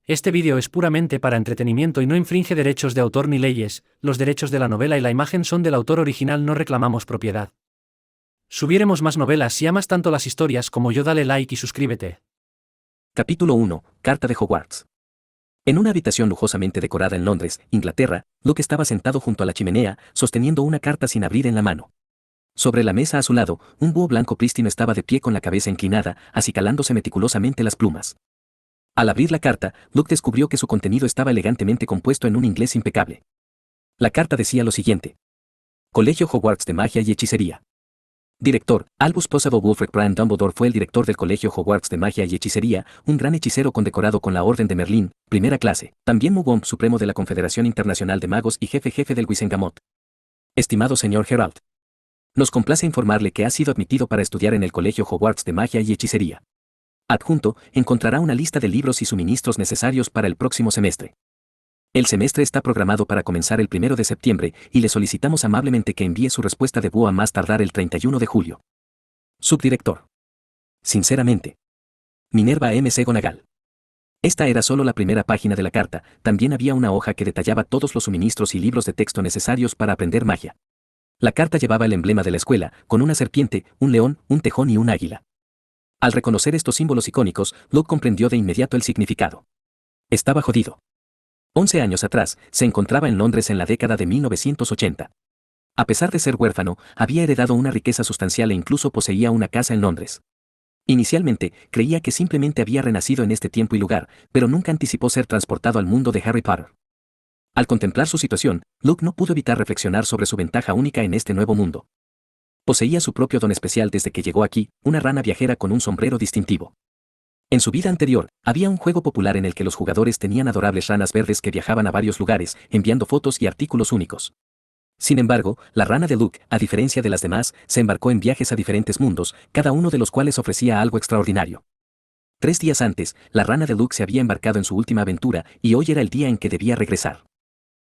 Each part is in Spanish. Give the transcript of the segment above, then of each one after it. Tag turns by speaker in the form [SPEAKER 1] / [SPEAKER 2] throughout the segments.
[SPEAKER 1] Este vídeo es puramente para entretenimiento y no infringe derechos de autor ni leyes, los derechos de la novela y la imagen son del autor original, no reclamamos propiedad. Subiremos más novelas. Si amas tanto las historias como yo, dale like y suscríbete.
[SPEAKER 2] Capítulo 1. Carta de Hogwarts. En una habitación lujosamente decorada en Londres, Inglaterra, Luke estaba sentado junto a la chimenea, sosteniendo una carta sin abrir en la mano. Sobre la mesa a su lado, un búho blanco prístino estaba de pie con la cabeza inclinada, acicalándose meticulosamente las plumas. Al abrir la carta, Luke descubrió que su contenido estaba elegantemente compuesto en un inglés impecable. La carta decía lo siguiente: Colegio Hogwarts de Magia y Hechicería. Director, Albus Possible Wulfric Brand Dumbledore fue el director del Colegio Hogwarts de Magia y Hechicería, un gran hechicero condecorado con la Orden de Merlín, primera clase, también Mugwump Supremo de la Confederación Internacional de Magos y jefe del Wizengamot. Estimado señor Geralt, nos complace informarle que ha sido admitido para estudiar en el Colegio Hogwarts de Magia y Hechicería. Adjunto, encontrará una lista de libros y suministros necesarios para el próximo semestre. El semestre está programado para comenzar el 1 de septiembre y le solicitamos amablemente que envíe su respuesta de BUA a más tardar el 31 de julio. Subdirector. Sinceramente. Minerva M. McGonagall. Esta era solo la primera página de la carta, también había una hoja que detallaba todos los suministros y libros de texto necesarios para aprender magia. La carta llevaba el emblema de la escuela, con una serpiente, un león, un tejón y un águila. Al reconocer estos símbolos icónicos, Luke comprendió de inmediato el significado. Estaba jodido. 11 años atrás, se encontraba en Londres en la década de 1980. A pesar de ser huérfano, había heredado una riqueza sustancial e incluso poseía una casa en Londres. Inicialmente, creía que simplemente había renacido en este tiempo y lugar, pero nunca anticipó ser transportado al mundo de Harry Potter. Al contemplar su situación, Luke no pudo evitar reflexionar sobre su ventaja única en este nuevo mundo. Poseía su propio don especial desde que llegó aquí, una rana viajera con un sombrero distintivo. En su vida anterior, había un juego popular en el que los jugadores tenían adorables ranas verdes que viajaban a varios lugares, enviando fotos y artículos únicos. Sin embargo, la rana de Luke, a diferencia de las demás, se embarcó en viajes a diferentes mundos, cada uno de los cuales ofrecía algo extraordinario. 3 días antes, la rana de Luke se había embarcado en su última aventura, y hoy era el día en que debía regresar.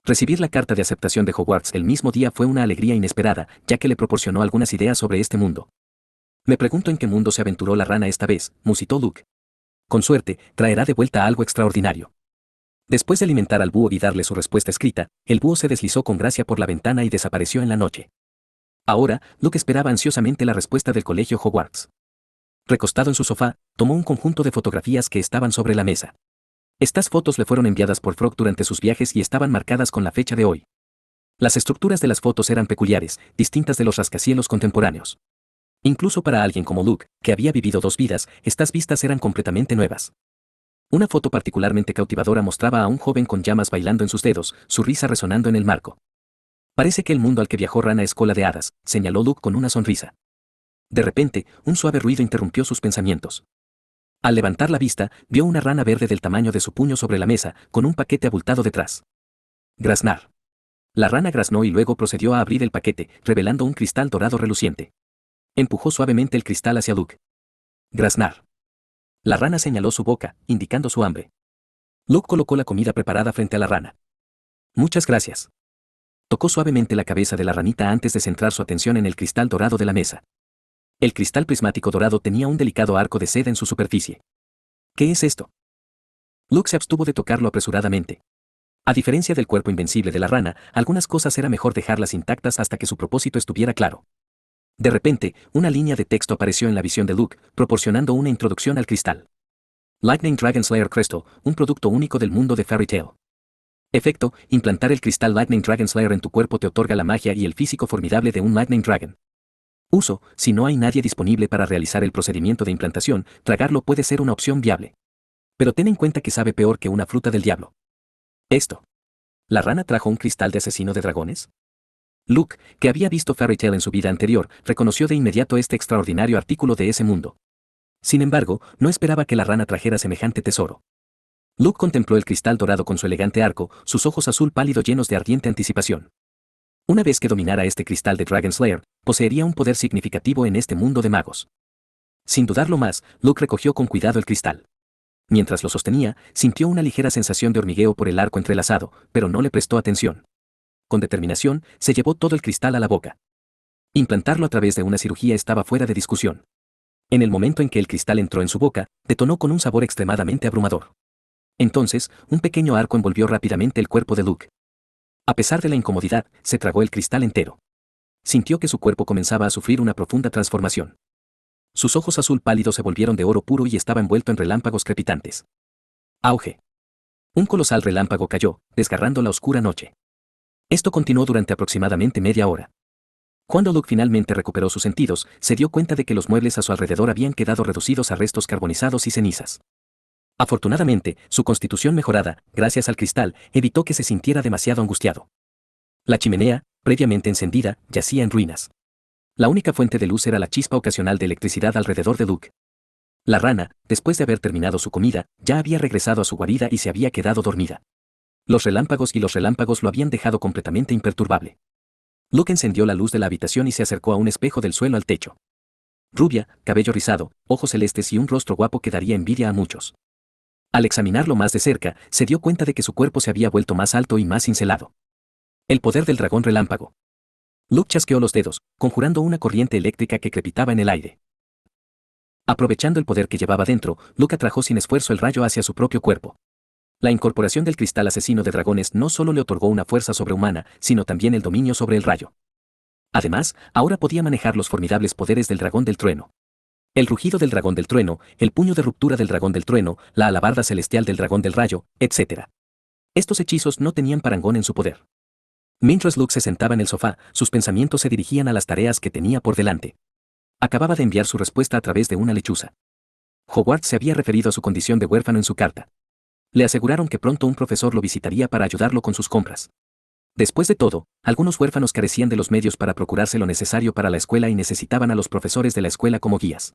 [SPEAKER 2] Recibir la carta de aceptación de Hogwarts el mismo día fue una alegría inesperada, ya que le proporcionó algunas ideas sobre este mundo. Me pregunto en qué mundo se aventuró la rana esta vez, musitó Luke. Con suerte, traerá de vuelta algo extraordinario. Después de alimentar al búho y darle su respuesta escrita, el búho se deslizó con gracia por la ventana y desapareció en la noche. Ahora, Luke esperaba ansiosamente la respuesta del Colegio Hogwarts. Recostado en su sofá, tomó un conjunto de fotografías que estaban sobre la mesa. Estas fotos le fueron enviadas por Frog durante sus viajes y estaban marcadas con la fecha de hoy. Las estructuras de las fotos eran peculiares, distintas de los rascacielos contemporáneos. Incluso para alguien como Luke, que había vivido 2 vidas, estas vistas eran completamente nuevas. Una foto particularmente cautivadora mostraba a un joven con llamas bailando en sus dedos, su risa resonando en el marco. Parece que el mundo al que viajó Rana es cola de hadas, señaló Luke con una sonrisa. De repente, un suave ruido interrumpió sus pensamientos. Al levantar la vista, vio una rana verde del tamaño de su puño sobre la mesa, con un paquete abultado detrás. Graznar. La rana graznó y luego procedió a abrir el paquete, revelando un cristal dorado reluciente. Empujó suavemente el cristal hacia Luke. Graznar. La rana señaló su boca, indicando su hambre. Luke colocó la comida preparada frente a la rana. Muchas gracias. Tocó suavemente la cabeza de la ranita antes de centrar su atención en el cristal dorado de la mesa. El cristal prismático dorado tenía un delicado arco de seda en su superficie. ¿Qué es esto? Luke se abstuvo de tocarlo apresuradamente. A diferencia del cuerpo invencible de la rana, algunas cosas era mejor dejarlas intactas hasta que su propósito estuviera claro. De repente, una línea de texto apareció en la visión de Luke, proporcionando una introducción al cristal. Lightning Dragon Slayer Crystal, un producto único del mundo de Fairy Tail. Efecto: implantar el cristal Lightning Dragon Slayer en tu cuerpo te otorga la magia y el físico formidable de un Lightning Dragon. Uso: si no hay nadie disponible para realizar el procedimiento de implantación, tragarlo puede ser una opción viable. Pero ten en cuenta que sabe peor que una fruta del diablo. Esto. ¿La rana trajo un cristal de asesino de dragones? Luke, que había visto Fairy Tail en su vida anterior, reconoció de inmediato este extraordinario artículo de ese mundo. Sin embargo, no esperaba que la rana trajera semejante tesoro. Luke contempló el cristal dorado con su elegante arco, sus ojos azul pálido llenos de ardiente anticipación. Una vez que dominara este cristal de Dragon Slayer, poseería un poder significativo en este mundo de magos. Sin dudarlo más, Luke recogió con cuidado el cristal. Mientras lo sostenía, sintió una ligera sensación de hormigueo por el arco entrelazado, pero no le prestó atención. Con determinación, se llevó todo el cristal a la boca. Implantarlo a través de una cirugía estaba fuera de discusión. En el momento en que el cristal entró en su boca, detonó con un sabor extremadamente abrumador. Entonces, un pequeño arco envolvió rápidamente el cuerpo de Luke. A pesar de la incomodidad, se tragó el cristal entero. Sintió que su cuerpo comenzaba a sufrir una profunda transformación. Sus ojos azul pálido se volvieron de oro puro y estaba envuelto en relámpagos crepitantes. Auge. Un colosal relámpago cayó, desgarrando la oscura noche. Esto continuó durante aproximadamente media hora. Cuando Luke finalmente recuperó sus sentidos, se dio cuenta de que los muebles a su alrededor habían quedado reducidos a restos carbonizados y cenizas. Afortunadamente, su constitución mejorada, gracias al cristal, evitó que se sintiera demasiado angustiado. La chimenea, previamente encendida, yacía en ruinas. La única fuente de luz era la chispa ocasional de electricidad alrededor de Luke. La rana, después de haber terminado su comida, ya había regresado a su guarida y se había quedado dormida. Los relámpagos lo habían dejado completamente imperturbable. Luke encendió la luz de la habitación y se acercó a un espejo del suelo al techo. Rubia, cabello rizado, ojos celestes y un rostro guapo que daría envidia a muchos. Al examinarlo más de cerca, se dio cuenta de que su cuerpo se había vuelto más alto y más cincelado. El poder del dragón relámpago. Luke chasqueó los dedos, conjurando una corriente eléctrica que crepitaba en el aire. Aprovechando el poder que llevaba dentro, Luke atrajo sin esfuerzo el rayo hacia su propio cuerpo. La incorporación del cristal asesino de dragones no solo le otorgó una fuerza sobrehumana, sino también el dominio sobre el rayo. Además, ahora podía manejar los formidables poderes del dragón del trueno. El rugido del dragón del trueno, el puño de ruptura del dragón del trueno, la alabarda celestial del dragón del rayo, etc. Estos hechizos no tenían parangón en su poder. Mientras Luke se sentaba en el sofá, sus pensamientos se dirigían a las tareas que tenía por delante. Acababa de enviar su respuesta a través de una lechuza. Hogwarts se había referido a su condición de huérfano en su carta. Le aseguraron que pronto un profesor lo visitaría para ayudarlo con sus compras. Después de todo, algunos huérfanos carecían de los medios para procurarse lo necesario para la escuela y necesitaban a los profesores de la escuela como guías.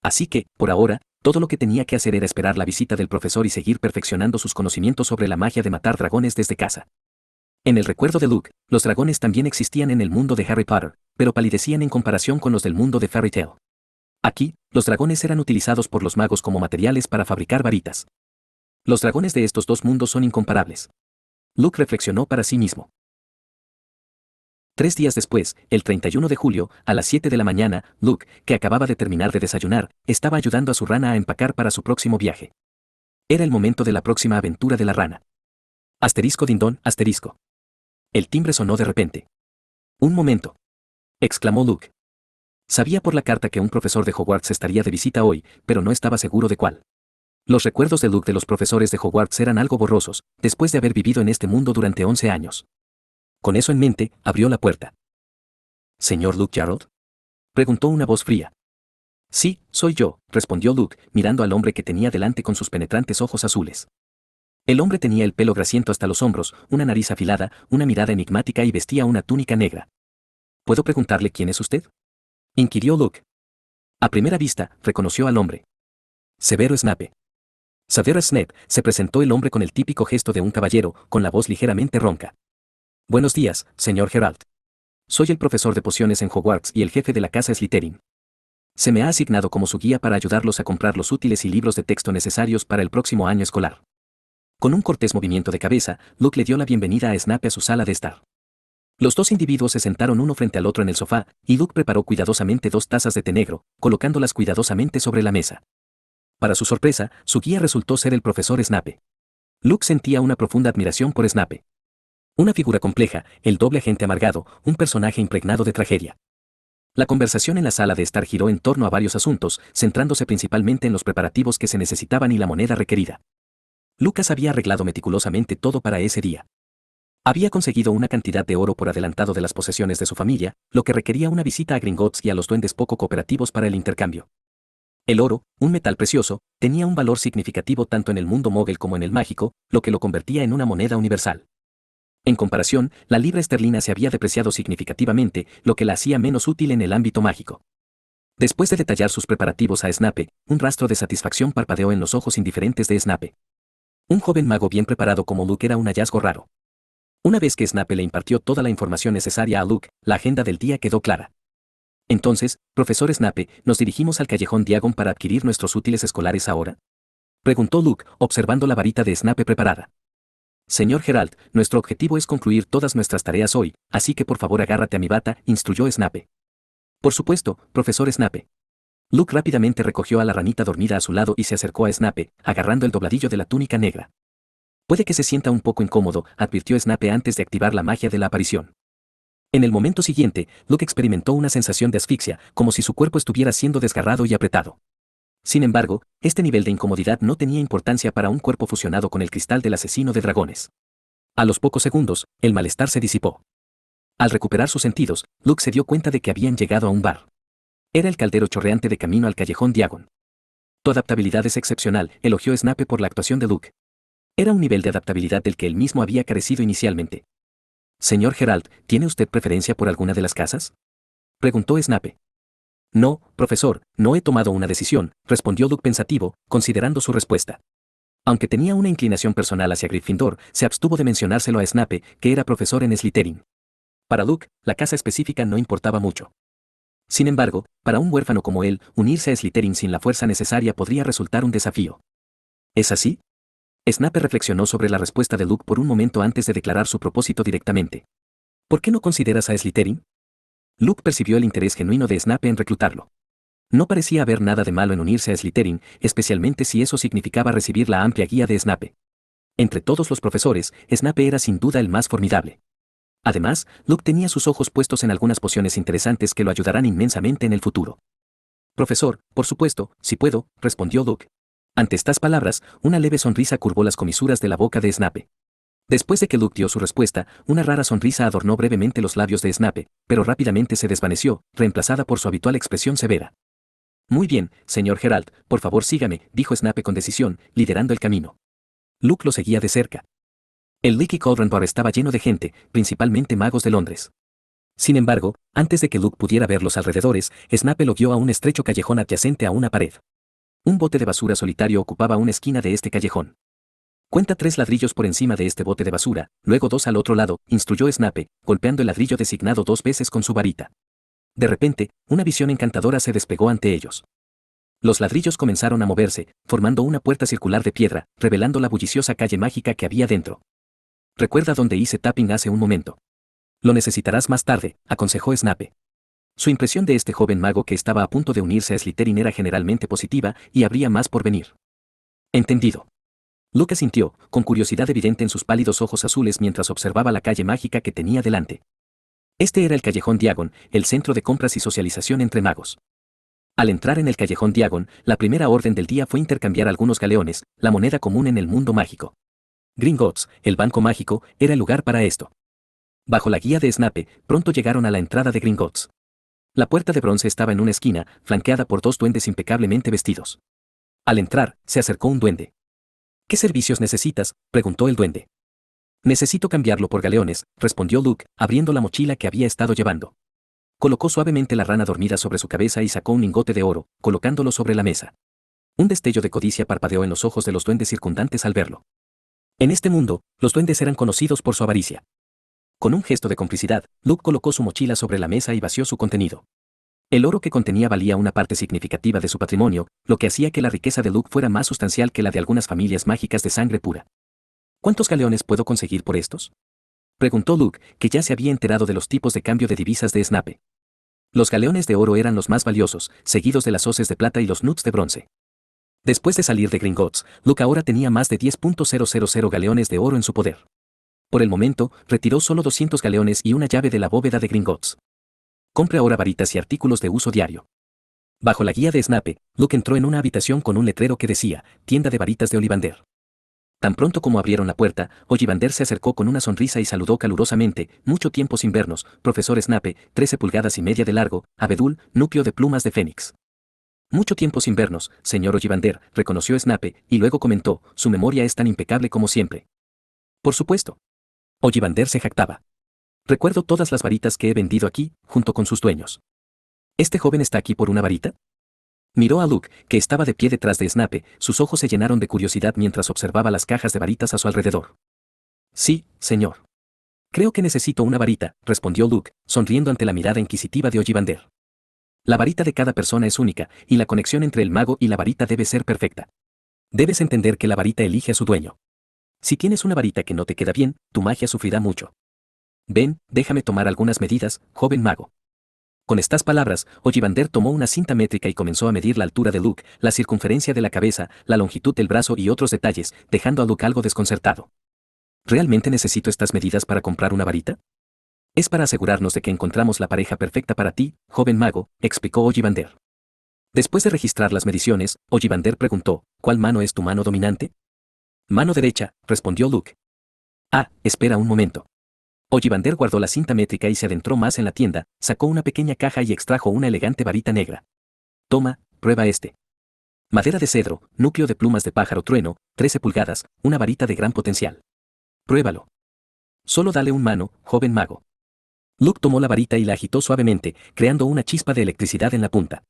[SPEAKER 2] Así que, por ahora, todo lo que tenía que hacer era esperar la visita del profesor y seguir perfeccionando sus conocimientos sobre la magia de matar dragones desde casa. En el recuerdo de Luke, los dragones también existían en el mundo de Harry Potter, pero palidecían en comparación con los del mundo de Fairy Tail. Aquí, los dragones eran utilizados por los magos como materiales para fabricar varitas. Los dragones de estos dos mundos son incomparables. Luke reflexionó para sí mismo. 3 días después, el 31 de julio, a las 7 de la mañana, Luke, que acababa de terminar de desayunar, estaba ayudando a su rana a empacar para su próximo viaje. Era el momento de la próxima aventura de la rana. Asterisco dindón, asterisco. El timbre sonó de repente. «Un momento», exclamó Luke. Sabía por la carta que un profesor de Hogwarts estaría de visita hoy, pero no estaba seguro de cuál. Los recuerdos de Luke de los profesores de Hogwarts eran algo borrosos, después de haber vivido en este mundo durante 11 años. Con eso en mente, abrió la puerta. «¿Señor Luke Jarrod?», preguntó una voz fría. «Sí, soy yo», respondió Luke, mirando al hombre que tenía delante con sus penetrantes ojos azules. El hombre tenía el pelo grasiento hasta los hombros, una nariz afilada, una mirada enigmática y vestía una túnica negra. «¿Puedo preguntarle quién es usted?», inquirió Luke. A primera vista, reconoció al hombre. Severus Snape. Severus Snape, se presentó el hombre con el típico gesto de un caballero, con la voz ligeramente ronca. «Buenos días, señor Geralt. Soy el profesor de pociones en Hogwarts y el jefe de la casa Slytherin. Se me ha asignado como su guía para ayudarlos a comprar los útiles y libros de texto necesarios para el próximo año escolar». Con un cortés movimiento de cabeza, Luke le dio la bienvenida a Snape a su sala de estar. Los dos individuos se sentaron uno frente al otro en el sofá, y Luke preparó cuidadosamente 2 tazas de té negro, colocándolas cuidadosamente sobre la mesa. Para su sorpresa, su guía resultó ser el profesor Snape. Luke sentía una profunda admiración por Snape. Una figura compleja, el doble agente amargado, un personaje impregnado de tragedia. La conversación en la sala de estar giró en torno a varios asuntos, centrándose principalmente en los preparativos que se necesitaban y la moneda requerida. Lucas había arreglado meticulosamente todo para ese día. Había conseguido una cantidad de oro por adelantado de las posesiones de su familia, lo que requería una visita a Gringotts y a los duendes poco cooperativos para el intercambio. El oro, un metal precioso, tenía un valor significativo tanto en el mundo mogul como en el mágico, lo que lo convertía en una moneda universal. En comparación, la libra esterlina se había depreciado significativamente, lo que la hacía menos útil en el ámbito mágico. Después de detallar sus preparativos a Snape, un rastro de satisfacción parpadeó en los ojos indiferentes de Snape. Un joven mago bien preparado como Luke era un hallazgo raro. Una vez que Snape le impartió toda la información necesaria a Luke, la agenda del día quedó clara. «Entonces, profesor Snape, ¿nos dirigimos al callejón Diagon para adquirir nuestros útiles escolares ahora?», preguntó Luke, observando la varita de Snape preparada. «Señor Geralt, nuestro objetivo es concluir todas nuestras tareas hoy, así que por favor agárrate a mi bata», instruyó Snape. «Por supuesto, profesor Snape». Luke rápidamente recogió a la ranita dormida a su lado y se acercó a Snape, agarrando el dobladillo de la túnica negra. Puede que se sienta un poco incómodo, advirtió Snape antes de activar la magia de la aparición. En el momento siguiente, Luke experimentó una sensación de asfixia, como si su cuerpo estuviera siendo desgarrado y apretado. Sin embargo, este nivel de incomodidad no tenía importancia para un cuerpo fusionado con el cristal del asesino de dragones. A los pocos segundos, el malestar se disipó. Al recuperar sus sentidos, Luke se dio cuenta de que habían llegado a un bar. Era el caldero chorreante de camino al callejón Diagon. Tu adaptabilidad es excepcional, elogió Snape por la actuación de Luke. Era un nivel de adaptabilidad del que él mismo había carecido inicialmente. Señor Geralt, ¿tiene usted preferencia por alguna de las casas? Preguntó Snape. No, profesor, no he tomado una decisión, respondió Luke pensativo, considerando su respuesta. Aunque tenía una inclinación personal hacia Gryffindor, se abstuvo de mencionárselo a Snape, que era profesor en Slytherin. Para Luke, la casa específica no importaba mucho. Sin embargo, para un huérfano como él, unirse a Slytherin sin la fuerza necesaria podría resultar un desafío. ¿Es así? Snape reflexionó sobre la respuesta de Luke por un momento antes de declarar su propósito directamente. ¿Por qué no consideras a Slytherin? Luke percibió el interés genuino de Snape en reclutarlo. No parecía haber nada de malo en unirse a Slytherin, especialmente si eso significaba recibir la amplia guía de Snape. Entre todos los profesores, Snape era sin duda el más formidable. Además, Luke tenía sus ojos puestos en algunas pociones interesantes que lo ayudarán inmensamente en el futuro. Profesor, por supuesto, si puedo, respondió Luke. Ante estas palabras, una leve sonrisa curvó las comisuras de la boca de Snape. Después de que Luke dio su respuesta, una rara sonrisa adornó brevemente los labios de Snape, pero rápidamente se desvaneció, reemplazada por su habitual expresión severa. Muy bien, señor Geralt, por favor sígame, dijo Snape con decisión, liderando el camino. Luke lo seguía de cerca. El Leaky Cauldron Bar estaba lleno de gente, principalmente magos de Londres. Sin embargo, antes de que Luke pudiera ver los alrededores, Snape lo guió a un estrecho callejón adyacente a una pared. Un bote de basura solitario ocupaba una esquina de este callejón. Cuenta 3 ladrillos por encima de este bote de basura, luego 2 al otro lado, instruyó Snape, golpeando el ladrillo designado 2 veces con su varita. De repente, una visión encantadora se despegó ante ellos. Los ladrillos comenzaron a moverse, formando una puerta circular de piedra, revelando la bulliciosa calle mágica que había dentro. Recuerda dónde hice tapping hace un momento. Lo necesitarás más tarde, aconsejó Snape. Su impresión de este joven mago que estaba a punto de unirse a Slytherin era generalmente positiva y habría más por venir. Entendido. Luke sintió, con curiosidad evidente en sus pálidos ojos azules mientras observaba la calle mágica que tenía delante. Este era el callejón Diagon, el centro de compras y socialización entre magos. Al entrar en el callejón Diagon, la primera orden del día fue intercambiar algunos galeones, la moneda común en el mundo mágico. Gringotts, el banco mágico, era el lugar para esto. Bajo la guía de Snape, pronto llegaron a la entrada de Gringotts. La puerta de bronce estaba en una esquina, flanqueada por 2 duendes impecablemente vestidos. Al entrar, se acercó un duende. ¿Qué servicios necesitas?, preguntó el duende. Necesito cambiarlo por galeones, respondió Luke, abriendo la mochila que había estado llevando. Colocó suavemente la rana dormida sobre su cabeza y sacó un lingote de oro, colocándolo sobre la mesa. Un destello de codicia parpadeó en los ojos de los duendes circundantes al verlo. En este mundo, los duendes eran conocidos por su avaricia. Con un gesto de complicidad, Luke colocó su mochila sobre la mesa y vació su contenido. El oro que contenía valía una parte significativa de su patrimonio, lo que hacía que la riqueza de Luke fuera más sustancial que la de algunas familias mágicas de sangre pura. ¿Cuántos galeones puedo conseguir por estos?, preguntó Luke, que ya se había enterado de los tipos de cambio de divisas de Snape. Los galeones de oro eran los más valiosos, seguidos de las hoces de plata y los nuts de bronce. Después de salir de Gringotts, Luke ahora tenía más de 10.000 galeones de oro en su poder. Por el momento, retiró solo 200 galeones y una llave de la bóveda de Gringotts. Compre ahora varitas y artículos de uso diario. Bajo la guía de Snape, Luke entró en una habitación con un letrero que decía, tienda de varitas de Ollivander. Tan pronto como abrieron la puerta, Ollivander se acercó con una sonrisa y saludó calurosamente, mucho tiempo sin vernos, profesor Snape, 13 pulgadas y media de largo, abedul, núcleo de plumas de fénix. Mucho tiempo sin vernos, señor Ollivander, reconoció Snape, y luego comentó, su memoria es tan impecable como siempre. Por supuesto. Ollivander se jactaba. Recuerdo todas las varitas que he vendido aquí, junto con sus dueños. ¿Este joven está aquí por una varita? Miró a Luke, que estaba de pie detrás de Snape, sus ojos se llenaron de curiosidad mientras observaba las cajas de varitas a su alrededor. Sí, señor. Creo que necesito una varita, respondió Luke, sonriendo ante la mirada inquisitiva de Ollivander. La varita de cada persona es única, y la conexión entre el mago y la varita debe ser perfecta. Debes entender que la varita elige a su dueño. Si tienes una varita que no te queda bien, tu magia sufrirá mucho. Ven, déjame tomar algunas medidas, joven mago. Con estas palabras, Ollivander tomó una cinta métrica y comenzó a medir la altura de Luke, la circunferencia de la cabeza, la longitud del brazo y otros detalles, dejando a Luke algo desconcertado. ¿Realmente necesito estas medidas para comprar una varita? Es para asegurarnos de que encontramos la pareja perfecta para ti, joven mago, explicó Ollivander. Después de registrar las mediciones, Ollivander preguntó, ¿cuál mano es tu mano dominante? Mano derecha, respondió Luke. Ah, espera un momento. Ollivander guardó la cinta métrica y se adentró más en la tienda, sacó una pequeña caja y extrajo una elegante varita negra. Toma, prueba este. Madera de cedro, núcleo de plumas de pájaro trueno, 13 pulgadas, una varita de gran potencial. Pruébalo. Solo dale un mano, joven mago. Luke tomó la varita y la agitó suavemente, creando una chispa de electricidad en la punta.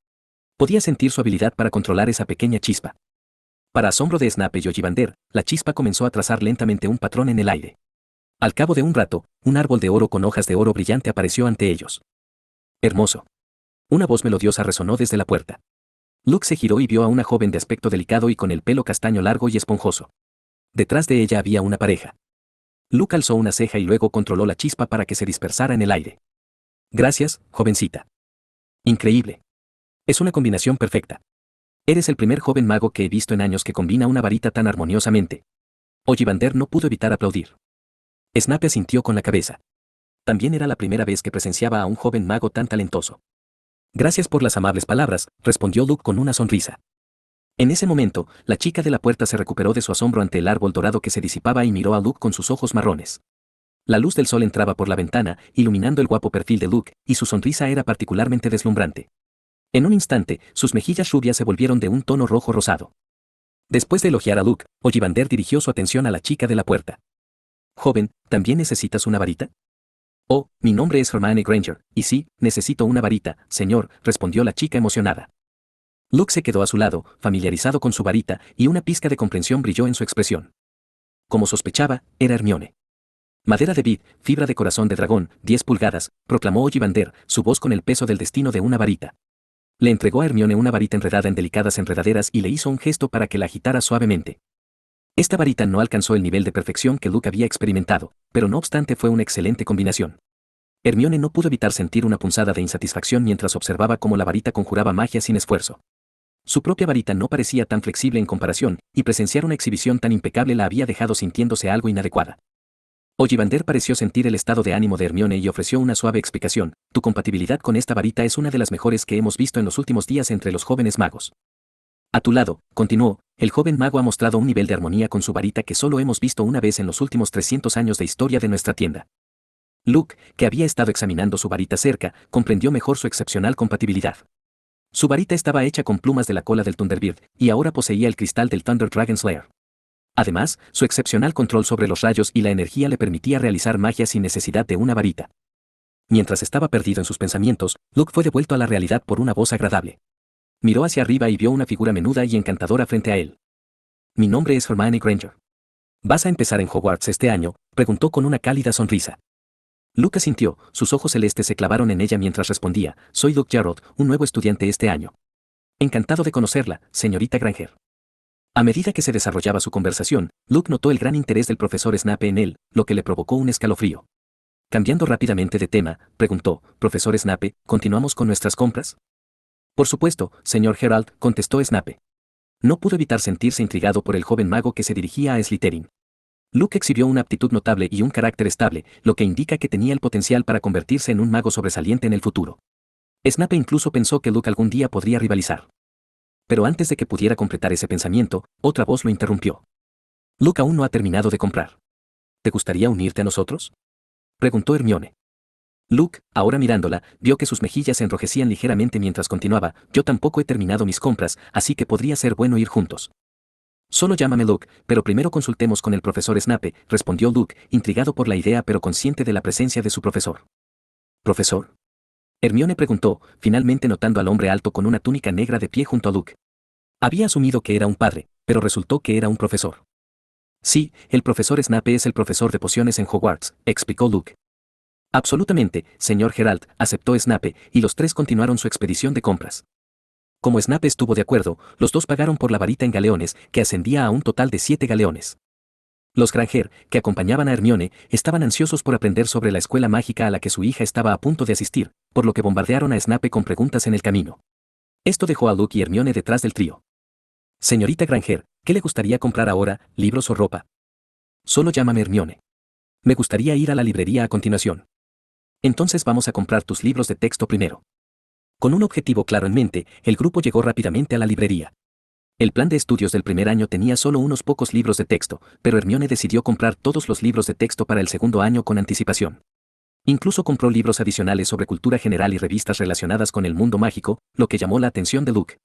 [SPEAKER 2] Podía sentir su habilidad para controlar esa pequeña chispa. Para asombro de Snape y Ollivander, la chispa comenzó a trazar lentamente un patrón en el aire. Al cabo de un rato, un árbol de oro con hojas de oro brillante apareció ante ellos. Hermoso. Una voz melodiosa resonó desde la puerta. Luke se giró y vio a una joven de aspecto delicado y con el pelo castaño largo y esponjoso. Detrás de ella había una pareja. Luke alzó una ceja y luego controló la chispa para que se dispersara en el aire. Gracias, jovencita. Increíble. Es una combinación perfecta. Eres el primer joven mago que he visto en años que combina una varita tan armoniosamente. Ollivander no pudo evitar aplaudir. Snape asintió con la cabeza. También era la primera vez que presenciaba a un joven mago tan talentoso. Gracias por las amables palabras, respondió Luke con una sonrisa. En ese momento, la chica de la puerta se recuperó de su asombro ante el árbol dorado que se disipaba y miró a Luke con sus ojos marrones. La luz del sol entraba por la ventana, iluminando el guapo perfil de Luke, y su sonrisa era particularmente deslumbrante. En un instante, sus mejillas rubias se volvieron de un tono rojo rosado. Después de elogiar a Luke, Ollivander dirigió su atención a la chica de la puerta. Joven, ¿también necesitas una varita? Oh, mi nombre es Hermione Granger, y sí, necesito una varita, señor, respondió la chica emocionada. Luke se quedó a su lado, familiarizado con su varita, y una pizca de comprensión brilló en su expresión. Como sospechaba, era Hermione. Madera de vid, fibra de corazón de dragón, 10 pulgadas, proclamó Ollivander, su voz con el peso del destino de una varita. Le entregó a Hermione una varita enredada en delicadas enredaderas y le hizo un gesto para que la agitara suavemente. Esta varita no alcanzó el nivel de perfección que Luke había experimentado, pero no obstante fue una excelente combinación. Hermione no pudo evitar sentir una punzada de insatisfacción mientras observaba cómo la varita conjuraba magia sin esfuerzo. Su propia varita no parecía tan flexible en comparación, y presenciar una exhibición tan impecable la había dejado sintiéndose algo inadecuada. Ollivander pareció sentir el estado de ánimo de Hermione y ofreció una suave explicación. Tu compatibilidad con esta varita es una de las mejores que hemos visto en los últimos días entre los jóvenes magos. A tu lado, continuó, el joven mago ha mostrado un nivel de armonía con su varita que solo hemos visto una vez en los últimos 300 años de historia de nuestra tienda. Luke, que había estado examinando su varita cerca, comprendió mejor su excepcional compatibilidad. Su varita estaba hecha con plumas de la cola del Thunderbird, y ahora poseía el cristal del Thunder Dragon Slayer. Además, su excepcional control sobre los rayos y la energía le permitía realizar magia sin necesidad de una varita. Mientras estaba perdido en sus pensamientos, Luke fue devuelto a la realidad por una voz agradable. Miró hacia arriba y vio una figura menuda y encantadora frente a él. Mi nombre es Hermione Granger. ¿Vas a empezar en Hogwarts este año?, preguntó con una cálida sonrisa. Luke asintió, sus ojos celestes se clavaron en ella mientras respondía, soy Luke Jarrod, un nuevo estudiante este año. Encantado de conocerla, señorita Granger. A medida que se desarrollaba su conversación, Luke notó el gran interés del profesor Snape en él, lo que le provocó un escalofrío. Cambiando rápidamente de tema, preguntó, profesor Snape, ¿continuamos con nuestras compras? Por supuesto, señor Geralt, contestó Snape. No pudo evitar sentirse intrigado por el joven mago que se dirigía a Slytherin. Luke exhibió una aptitud notable y un carácter estable, lo que indica que tenía el potencial para convertirse en un mago sobresaliente en el futuro. Snape incluso pensó que Luke algún día podría rivalizar. Pero antes de que pudiera completar ese pensamiento, otra voz lo interrumpió. Luke aún no ha terminado de comprar. ¿Te gustaría unirte a nosotros?, preguntó Hermione. Luke, ahora mirándola, vio que sus mejillas se enrojecían ligeramente mientras continuaba, yo tampoco he terminado mis compras, así que podría ser bueno ir juntos. Solo llámame Luke, pero primero consultemos con el profesor Snape, respondió Luke, intrigado por la idea pero consciente de la presencia de su profesor. ¿Profesor?, Hermione preguntó, finalmente notando al hombre alto con una túnica negra de pie junto a Luke. Había asumido que era un padre, pero resultó que era un profesor. Sí, el profesor Snape es el profesor de pociones en Hogwarts, explicó Luke. Absolutamente, señor Geralt, aceptó Snape, y los tres continuaron su expedición de compras. Como Snape estuvo de acuerdo, los dos pagaron por la varita en galeones, que ascendía a un total de 7 galeones. Los Granger, que acompañaban a Hermione, estaban ansiosos por aprender sobre la escuela mágica a la que su hija estaba a punto de asistir, por lo que bombardearon a Snape con preguntas en el camino. Esto dejó a Luke y Hermione detrás del trío. Señorita Granger, ¿qué le gustaría comprar ahora, libros o ropa? Solo llámame Hermione. Me gustaría ir a la librería a continuación. Entonces vamos a comprar tus libros de texto primero. Con un objetivo claro en mente, el grupo llegó rápidamente a la librería. El plan de estudios del primer año tenía solo unos pocos libros de texto, pero Hermione decidió comprar todos los libros de texto para el segundo año con anticipación. Incluso compró libros adicionales sobre cultura general y revistas relacionadas con el mundo mágico, lo que llamó la atención de Luke.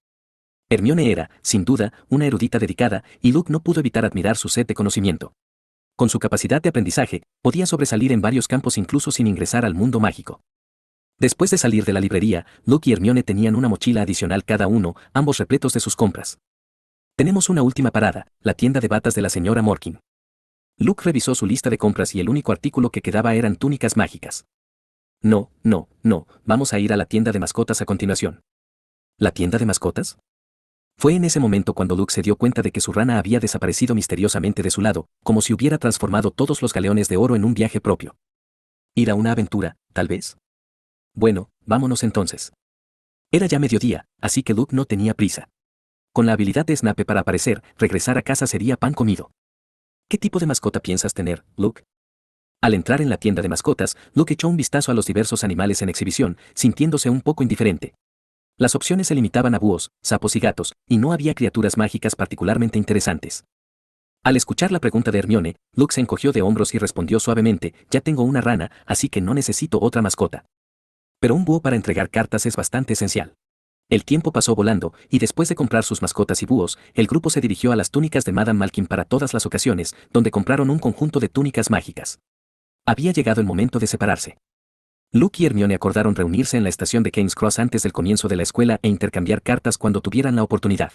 [SPEAKER 2] Hermione era, sin duda, una erudita dedicada, y Luke no pudo evitar admirar su sed de conocimiento. Con su capacidad de aprendizaje, podía sobresalir en varios campos incluso sin ingresar al mundo mágico. Después de salir de la librería, Luke y Hermione tenían una mochila adicional cada uno, ambos repletos de sus compras. Tenemos una última parada, la tienda de batas de la señora Morkin. Luke revisó su lista de compras y el único artículo que quedaba eran túnicas mágicas. No, vamos a ir a la tienda de mascotas a continuación. ¿La tienda de mascotas? Fue en ese momento cuando Luke se dio cuenta de que su rana había desaparecido misteriosamente de su lado, como si hubiera transformado todos los galeones de oro en un viaje propio. ¿Ir a una aventura, tal vez? Bueno, vámonos entonces. Era ya mediodía, así que Luke no tenía prisa. Con la habilidad de Snape para aparecer, regresar a casa sería pan comido. ¿Qué tipo de mascota piensas tener, Luke? Al entrar en la tienda de mascotas, Luke echó un vistazo a los diversos animales en exhibición, sintiéndose un poco indiferente. Las opciones se limitaban a búhos, sapos y gatos, y no había criaturas mágicas particularmente interesantes. Al escuchar la pregunta de Hermione, Luke se encogió de hombros y respondió suavemente, ya tengo una rana, así que no necesito otra mascota. Pero un búho para entregar cartas es bastante esencial. El tiempo pasó volando, y después de comprar sus mascotas y búhos, el grupo se dirigió a las túnicas de Madame Malkin para todas las ocasiones, donde compraron un conjunto de túnicas mágicas. Había llegado el momento de separarse. Luke y Hermione acordaron reunirse en la estación de King's Cross antes del comienzo de la escuela e intercambiar cartas cuando tuvieran la oportunidad.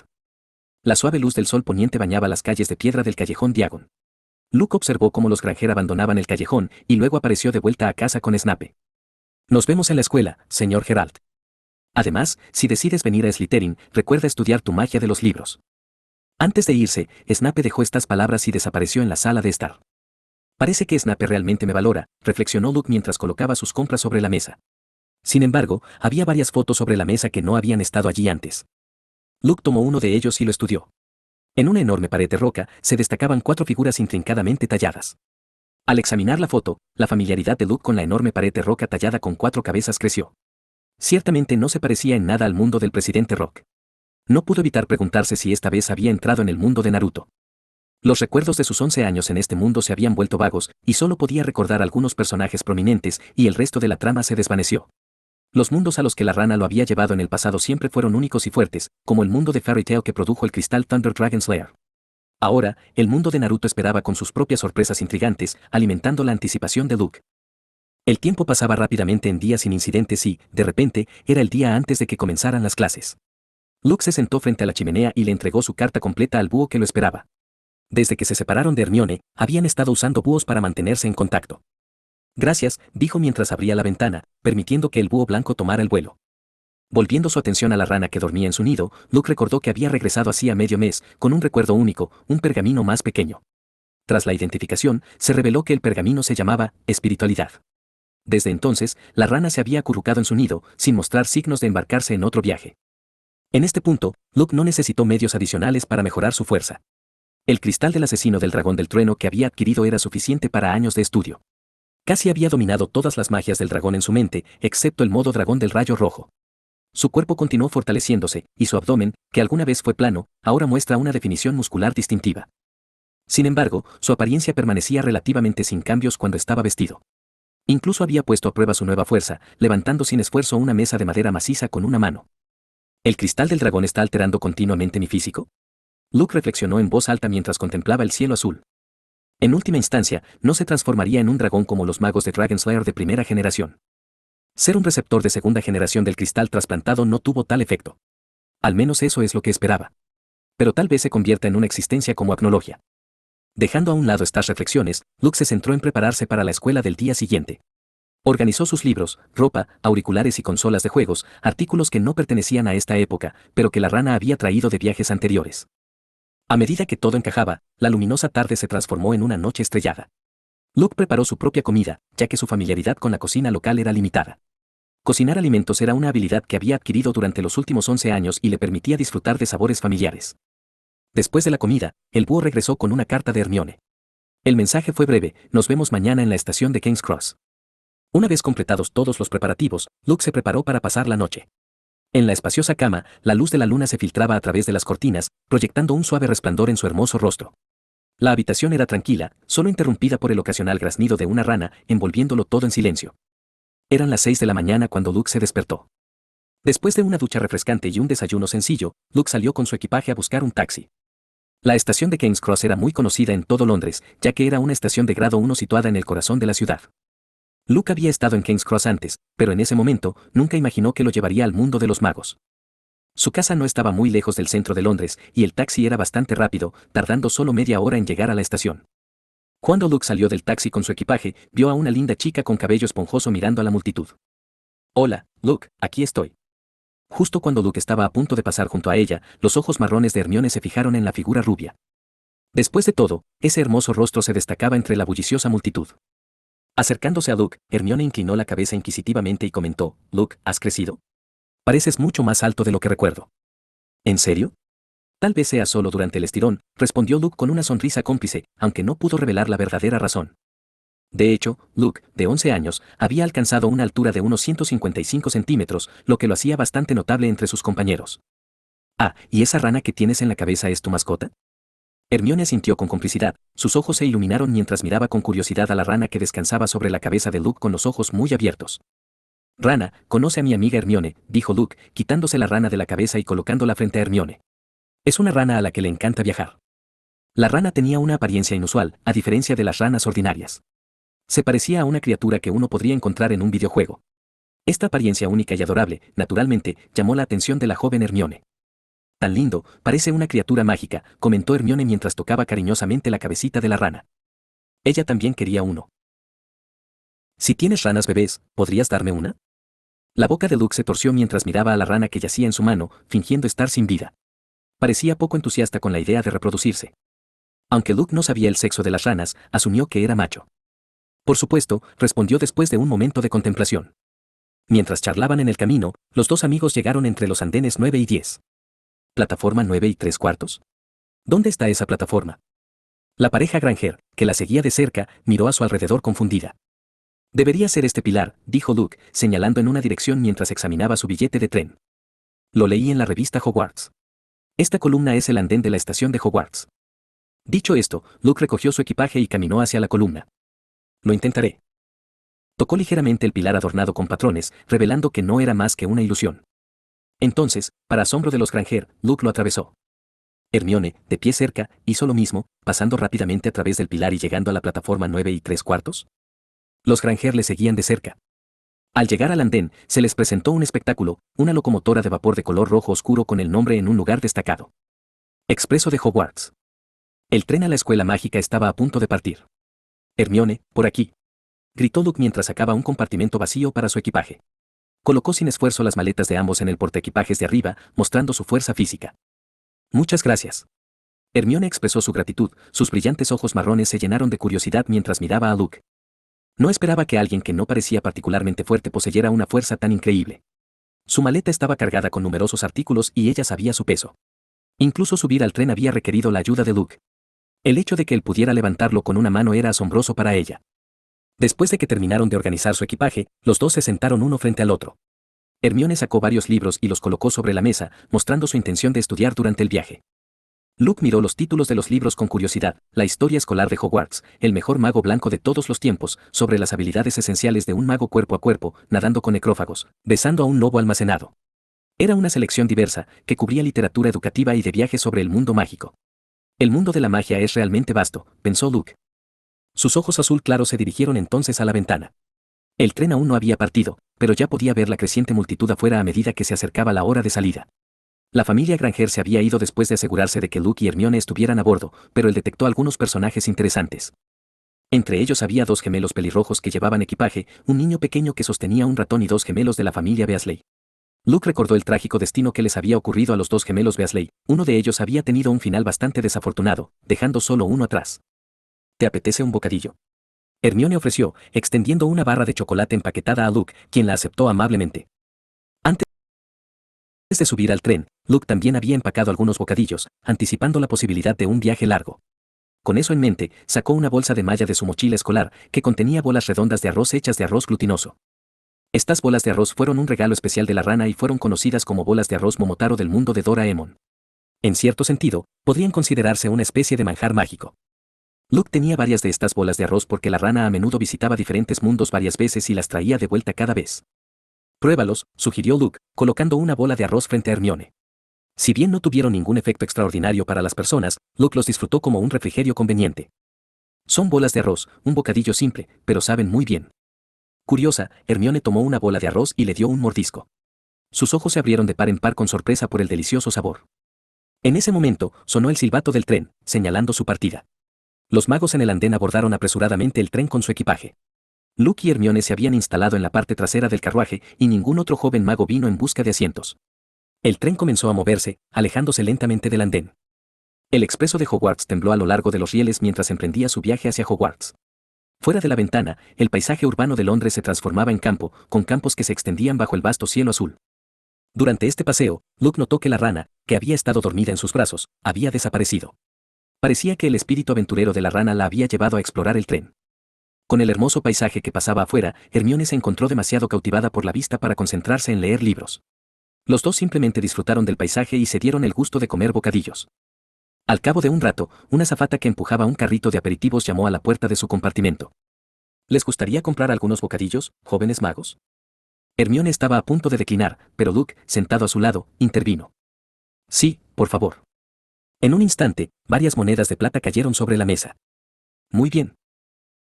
[SPEAKER 2] La suave luz del sol poniente bañaba las calles de piedra del callejón Diagon. Luke observó cómo los Granger abandonaban el callejón, y luego apareció de vuelta a casa con Snape. Nos vemos en la escuela, señor Geralt. Además, si decides venir a Slytherin, recuerda estudiar tu magia de los libros. Antes de irse, Snape dejó estas palabras y desapareció en la sala de estar. Parece que Snape realmente me valora, reflexionó Luke mientras colocaba sus compras sobre la mesa. Sin embargo, había varias fotos sobre la mesa que no habían estado allí antes. Luke tomó uno de ellos y lo estudió. En una enorme pared de roca, se destacaban 4 figuras intrincadamente talladas. Al examinar la foto, la familiaridad de Luke con la enorme pared de roca tallada con 4 cabezas creció. Ciertamente no se parecía en nada al mundo del presidente Rock. No pudo evitar preguntarse si esta vez había entrado en el mundo de Naruto. Los recuerdos de sus 11 años en este mundo se habían vuelto vagos, y solo podía recordar algunos personajes prominentes, y el resto de la trama se desvaneció. Los mundos a los que la rana lo había llevado en el pasado siempre fueron únicos y fuertes, como el mundo de Fairy Tail que produjo el cristal Thunder Dragon Slayer. Ahora, el mundo de Naruto esperaba con sus propias sorpresas intrigantes, alimentando la anticipación de Luke. El tiempo pasaba rápidamente en días sin incidentes y, de repente, era el día antes de que comenzaran las clases. Luke se sentó frente a la chimenea y le entregó su carta completa al búho que lo esperaba. Desde que se separaron de Hermione, habían estado usando búhos para mantenerse en contacto. Gracias, dijo mientras abría la ventana, permitiendo que el búho blanco tomara el vuelo. Volviendo su atención a la rana que dormía en su nido, Luke recordó que había regresado hacía medio mes, con un recuerdo único, un pergamino más pequeño. Tras la identificación, se reveló que el pergamino se llamaba espiritualidad. Desde entonces, la rana se había acurrucado en su nido, sin mostrar signos de embarcarse en otro viaje. En este punto, Luke no necesitó medios adicionales para mejorar su fuerza. El cristal del asesino del dragón del trueno que había adquirido era suficiente para años de estudio. Casi había dominado todas las magias del dragón en su mente, excepto el modo dragón del rayo rojo. Su cuerpo continuó fortaleciéndose, y su abdomen, que alguna vez fue plano, ahora muestra una definición muscular distintiva. Sin embargo, su apariencia permanecía relativamente sin cambios cuando estaba vestido. Incluso había puesto a prueba su nueva fuerza, levantando sin esfuerzo una mesa de madera maciza con una mano. ¿El cristal del dragón está alterando continuamente mi físico? Luke reflexionó en voz alta mientras contemplaba el cielo azul. En última instancia, no se transformaría en un dragón como los magos de Dragon Slayer de primera generación. Ser un receptor de segunda generación del cristal trasplantado no tuvo tal efecto. Al menos eso es lo que esperaba. Pero tal vez se convierta en una existencia como agnologia. Dejando a un lado estas reflexiones, Luke se centró en prepararse para la escuela del día siguiente. Organizó sus libros, ropa, auriculares y consolas de juegos, artículos que no pertenecían a esta época, pero que la rana había traído de viajes anteriores. A medida que todo encajaba, la luminosa tarde se transformó en una noche estrellada. Luke preparó su propia comida, ya que su familiaridad con la cocina local era limitada. Cocinar alimentos era una habilidad que había adquirido durante los últimos 11 años y le permitía disfrutar de sabores familiares. Después de la comida, el búho regresó con una carta de Hermione. El mensaje fue breve: nos vemos mañana en la estación de King's Cross. Una vez completados todos los preparativos, Luke se preparó para pasar la noche. En la espaciosa cama, la luz de la luna se filtraba a través de las cortinas, proyectando un suave resplandor en su hermoso rostro. La habitación era tranquila, solo interrumpida por el ocasional graznido de una rana, envolviéndolo todo en silencio. Eran las 6 de la mañana cuando Luke se despertó. Después de una ducha refrescante y un desayuno sencillo, Luke salió con su equipaje a buscar un taxi. La estación de King's Cross era muy conocida en todo Londres, ya que era una estación de grado 1 situada en el corazón de la ciudad. Luke había estado en King's Cross antes, pero en ese momento, nunca imaginó que lo llevaría al mundo de los magos. Su casa no estaba muy lejos del centro de Londres, y el taxi era bastante rápido, tardando solo media hora en llegar a la estación. Cuando Luke salió del taxi con su equipaje, vio a una linda chica con cabello esponjoso mirando a la multitud. «Hola, Luke, aquí estoy». Justo cuando Luke estaba a punto de pasar junto a ella, los ojos marrones de Hermione se fijaron en la figura rubia. Después de todo, ese hermoso rostro se destacaba entre la bulliciosa multitud. Acercándose a Luke, Hermione inclinó la cabeza inquisitivamente y comentó: «Luke, ¿has crecido? Pareces mucho más alto de lo que recuerdo». «¿En serio?» «Tal vez sea solo durante el estirón», respondió Luke con una sonrisa cómplice, aunque no pudo revelar la verdadera razón. De hecho, Luke, de 11 años, había alcanzado una altura de unos 155 centímetros, lo que lo hacía bastante notable entre sus compañeros. «Ah, ¿y esa rana que tienes en la cabeza es tu mascota?». Hermione asintió con complicidad, sus ojos se iluminaron mientras miraba con curiosidad a la rana que descansaba sobre la cabeza de Luke con los ojos muy abiertos. «Rana, conoce a mi amiga Hermione», dijo Luke, quitándose la rana de la cabeza y colocándola frente a Hermione. «Es una rana a la que le encanta viajar». La rana tenía una apariencia inusual, a diferencia de las ranas ordinarias. Se parecía a una criatura que uno podría encontrar en un videojuego. Esta apariencia única y adorable, naturalmente, llamó la atención de la joven Hermione. «Tan lindo, parece una criatura mágica», comentó Hermione mientras tocaba cariñosamente la cabecita de la rana. Ella también quería uno. «Si tienes ranas bebés, ¿podrías darme una?». La boca de Luke se torció mientras miraba a la rana que yacía en su mano, fingiendo estar sin vida. Parecía poco entusiasta con la idea de reproducirse. Aunque Luke no sabía el sexo de las ranas, asumió que era macho. «Por supuesto», respondió después de un momento de contemplación. Mientras charlaban en el camino, los dos amigos llegaron entre los andenes 9 y 10. ¿Plataforma 9 y 3/4? ¿Dónde está esa plataforma? La pareja Granger, que la seguía de cerca, miró a su alrededor confundida. «Debería ser este pilar», dijo Luke, señalando en una dirección mientras examinaba su billete de tren. «Lo leí en la revista Hogwarts. Esta columna es el andén de la estación de Hogwarts». Dicho esto, Luke recogió su equipaje y caminó hacia la columna. «Lo intentaré». Tocó ligeramente el pilar adornado con patrones, revelando que no era más que una ilusión. Entonces, para asombro de los Granger, Luke lo atravesó. Hermione, de pie cerca, hizo lo mismo, pasando rápidamente a través del pilar y llegando a la plataforma 9 y 3/4. Los Granger le seguían de cerca. Al llegar al andén, se les presentó un espectáculo, una locomotora de vapor de color rojo oscuro con el nombre en un lugar destacado. «Expreso de Hogwarts». El tren a la escuela mágica estaba a punto de partir. «Hermione, por aquí», gritó Luke mientras sacaba un compartimento vacío para su equipaje. Colocó sin esfuerzo las maletas de ambos en el portaequipajes de arriba, mostrando su fuerza física. «Muchas gracias». Hermione expresó su gratitud, sus brillantes ojos marrones se llenaron de curiosidad mientras miraba a Luke. No esperaba que alguien que no parecía particularmente fuerte poseyera una fuerza tan increíble. Su maleta estaba cargada con numerosos artículos y ella sabía su peso. Incluso subir al tren había requerido la ayuda de Luke. El hecho de que él pudiera levantarlo con una mano era asombroso para ella. Después de que terminaron de organizar su equipaje, los dos se sentaron uno frente al otro. Hermione sacó varios libros y los colocó sobre la mesa, mostrando su intención de estudiar durante el viaje. Luke miró los títulos de los libros con curiosidad: La historia escolar de Hogwarts, El mejor mago blanco de todos los tiempos, sobre las habilidades esenciales de un mago cuerpo a cuerpo, nadando con necrófagos, besando a un lobo almacenado. Era una selección diversa, que cubría literatura educativa y de viajes sobre el mundo mágico. «El mundo de la magia es realmente vasto», pensó Luke. Sus ojos azul claro se dirigieron entonces a la ventana. El tren aún no había partido, pero ya podía ver la creciente multitud afuera a medida que se acercaba la hora de salida. La familia Granger se había ido después de asegurarse de que Luke y Hermione estuvieran a bordo, pero él detectó algunos personajes interesantes. Entre ellos había dos gemelos pelirrojos que llevaban equipaje, un niño pequeño que sostenía un ratón y dos gemelos de la familia Weasley. Luke recordó el trágico destino que les había ocurrido a los dos gemelos Weasley. Uno de ellos había tenido un final bastante desafortunado, dejando solo uno atrás. «¿Te apetece un bocadillo?». Hermione ofreció, extendiendo una barra de chocolate empaquetada a Luke, quien la aceptó amablemente. Antes de subir al tren, Luke también había empacado algunos bocadillos, anticipando la posibilidad de un viaje largo. Con eso en mente, sacó una bolsa de malla de su mochila escolar, que contenía bolas redondas de arroz hechas de arroz glutinoso. Estas bolas de arroz fueron un regalo especial de la rana y fueron conocidas como bolas de arroz Momotaro del mundo de Doraemon. En cierto sentido, podrían considerarse una especie de manjar mágico. Luke tenía varias de estas bolas de arroz porque la rana a menudo visitaba diferentes mundos varias veces y las traía de vuelta cada vez. Pruébalos, sugirió Luke, colocando una bola de arroz frente a Hermione. Si bien no tuvieron ningún efecto extraordinario para las personas, Luke los disfrutó como un refrigerio conveniente. Son bolas de arroz, un bocadillo simple, pero saben muy bien. Curiosa, Hermione tomó una bola de arroz y le dio un mordisco. Sus ojos se abrieron de par en par con sorpresa por el delicioso sabor. En ese momento, sonó el silbato del tren, señalando su partida. Los magos en el andén abordaron apresuradamente el tren con su equipaje. Luke y Hermione se habían instalado en la parte trasera del carruaje y ningún otro joven mago vino en busca de asientos. El tren comenzó a moverse, alejándose lentamente del andén. El expreso de Hogwarts tembló a lo largo de los rieles mientras emprendía su viaje hacia Hogwarts. Fuera de la ventana, el paisaje urbano de Londres se transformaba en campo, con campos que se extendían bajo el vasto cielo azul. Durante este paseo, Luke notó que la rana, que había estado dormida en sus brazos, había desaparecido. Parecía que el espíritu aventurero de la rana la había llevado a explorar el tren. Con el hermoso paisaje que pasaba afuera, Hermione se encontró demasiado cautivada por la vista para concentrarse en leer libros. Los dos simplemente disfrutaron del paisaje y se dieron el gusto de comer bocadillos. Al cabo de un rato, una azafata que empujaba un carrito de aperitivos llamó a la puerta de su compartimento. ¿Les gustaría comprar algunos bocadillos, jóvenes magos? Hermione estaba a punto de declinar, pero Luke, sentado a su lado, intervino. Sí, por favor. En un instante, varias monedas de plata cayeron sobre la mesa. Muy bien.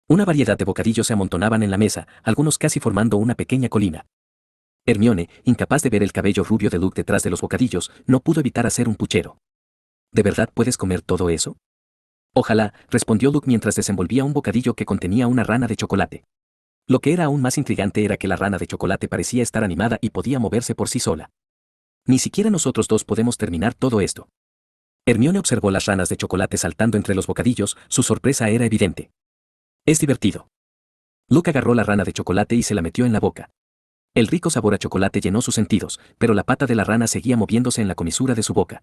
[SPEAKER 2] Una variedad de bocadillos se amontonaban en la mesa, algunos casi formando una pequeña colina. Hermione, incapaz de ver el cabello rubio de Luke detrás de los bocadillos, no pudo evitar hacer un puchero. ¿De verdad puedes comer todo eso? Ojalá, respondió Luke mientras desenvolvía un bocadillo que contenía una rana de chocolate. Lo que era aún más intrigante era que la rana de chocolate parecía estar animada y podía moverse por sí sola. Ni siquiera nosotros dos podemos terminar todo esto. Hermione observó las ranas de chocolate saltando entre los bocadillos, su sorpresa era evidente. Es divertido. Luke agarró la rana de chocolate y se la metió en la boca. El rico sabor a chocolate llenó sus sentidos, pero la pata de la rana seguía moviéndose en la comisura de su boca.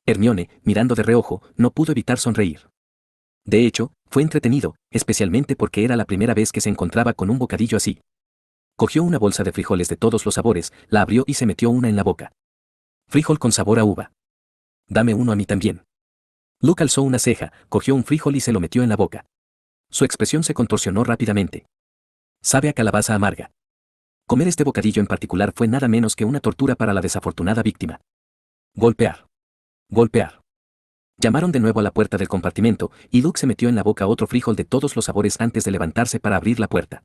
[SPEAKER 2] Hermione, mirando de reojo, no pudo evitar sonreír. De hecho, fue entretenido, especialmente porque era la primera vez que se encontraba con un bocadillo así. Cogió una bolsa de frijoles de todos los sabores, la abrió y se metió una en la boca. Frijol con sabor a uva. Dame uno a mí también. Luke alzó una ceja, cogió un frijol y se lo metió en la boca. Su expresión se contorsionó rápidamente. Sabe a calabaza amarga. Comer este bocadillo en particular fue nada menos que una tortura para la desafortunada víctima. Golpear. Golpear. Llamaron de nuevo a la puerta del compartimento, y Luke se metió en la boca otro frijol de todos los sabores antes de levantarse para abrir la puerta.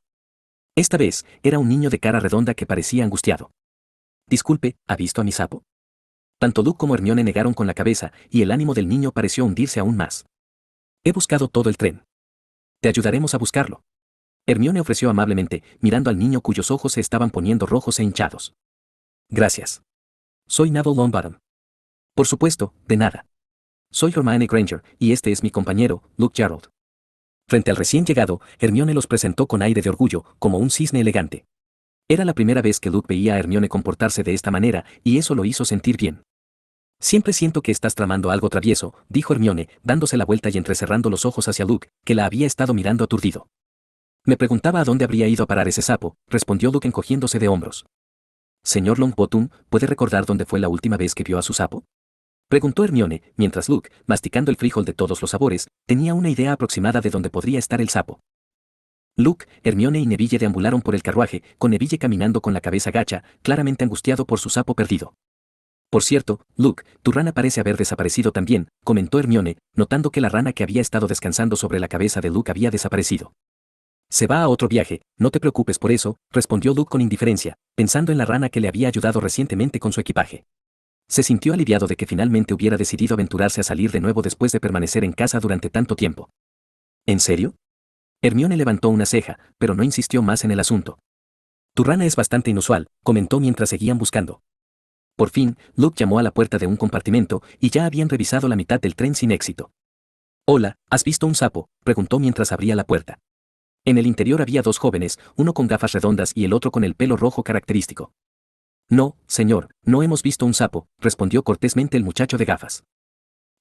[SPEAKER 2] Esta vez, era un niño de cara redonda que parecía angustiado. Disculpe, ¿ha visto a mi sapo? Tanto Luke como Hermione negaron con la cabeza, y el ánimo del niño pareció hundirse aún más. He buscado todo el tren. Te ayudaremos a buscarlo. Hermione ofreció amablemente, mirando al niño cuyos ojos se estaban poniendo rojos e hinchados. Gracias. Soy Neville Longbottom. Por supuesto, de nada. Soy Hermione Granger, y este es mi compañero, Luke Gerald. Frente al recién llegado, Hermione los presentó con aire de orgullo, como un cisne elegante. Era la primera vez que Luke veía a Hermione comportarse de esta manera, y eso lo hizo sentir bien. Siempre siento que estás tramando algo travieso, dijo Hermione, dándose la vuelta y entrecerrando los ojos hacia Luke, que la había estado mirando aturdido. Me preguntaba a dónde habría ido a parar ese sapo, respondió Luke encogiéndose de hombros. Señor Longbottom, ¿puede recordar dónde fue la última vez que vio a su sapo? Preguntó Hermione, mientras Luke, masticando el frijol de todos los sabores, tenía una idea aproximada de dónde podría estar el sapo. Luke, Hermione y Neville deambularon por el carruaje, con Neville caminando con la cabeza gacha, claramente angustiado por su sapo perdido. Por cierto, Luke, tu rana parece haber desaparecido también, comentó Hermione, notando que la rana que había estado descansando sobre la cabeza de Luke había desaparecido. Se va a otro viaje, no te preocupes por eso, respondió Luke con indiferencia, pensando en la rana que le había ayudado recientemente con su equipaje. Se sintió aliviado de que finalmente hubiera decidido aventurarse a salir de nuevo después de permanecer en casa durante tanto tiempo. ¿En serio? Hermione levantó una ceja, pero no insistió más en el asunto. Tu rana es bastante inusual, comentó mientras seguían buscando. Por fin, Luke llamó a la puerta de un compartimento, y ya habían revisado la mitad del tren sin éxito. Hola, ¿has visto un sapo?, preguntó mientras abría la puerta. En el interior había dos jóvenes, uno con gafas redondas y el otro con el pelo rojo característico. No, señor, no hemos visto un sapo, respondió cortésmente el muchacho de gafas.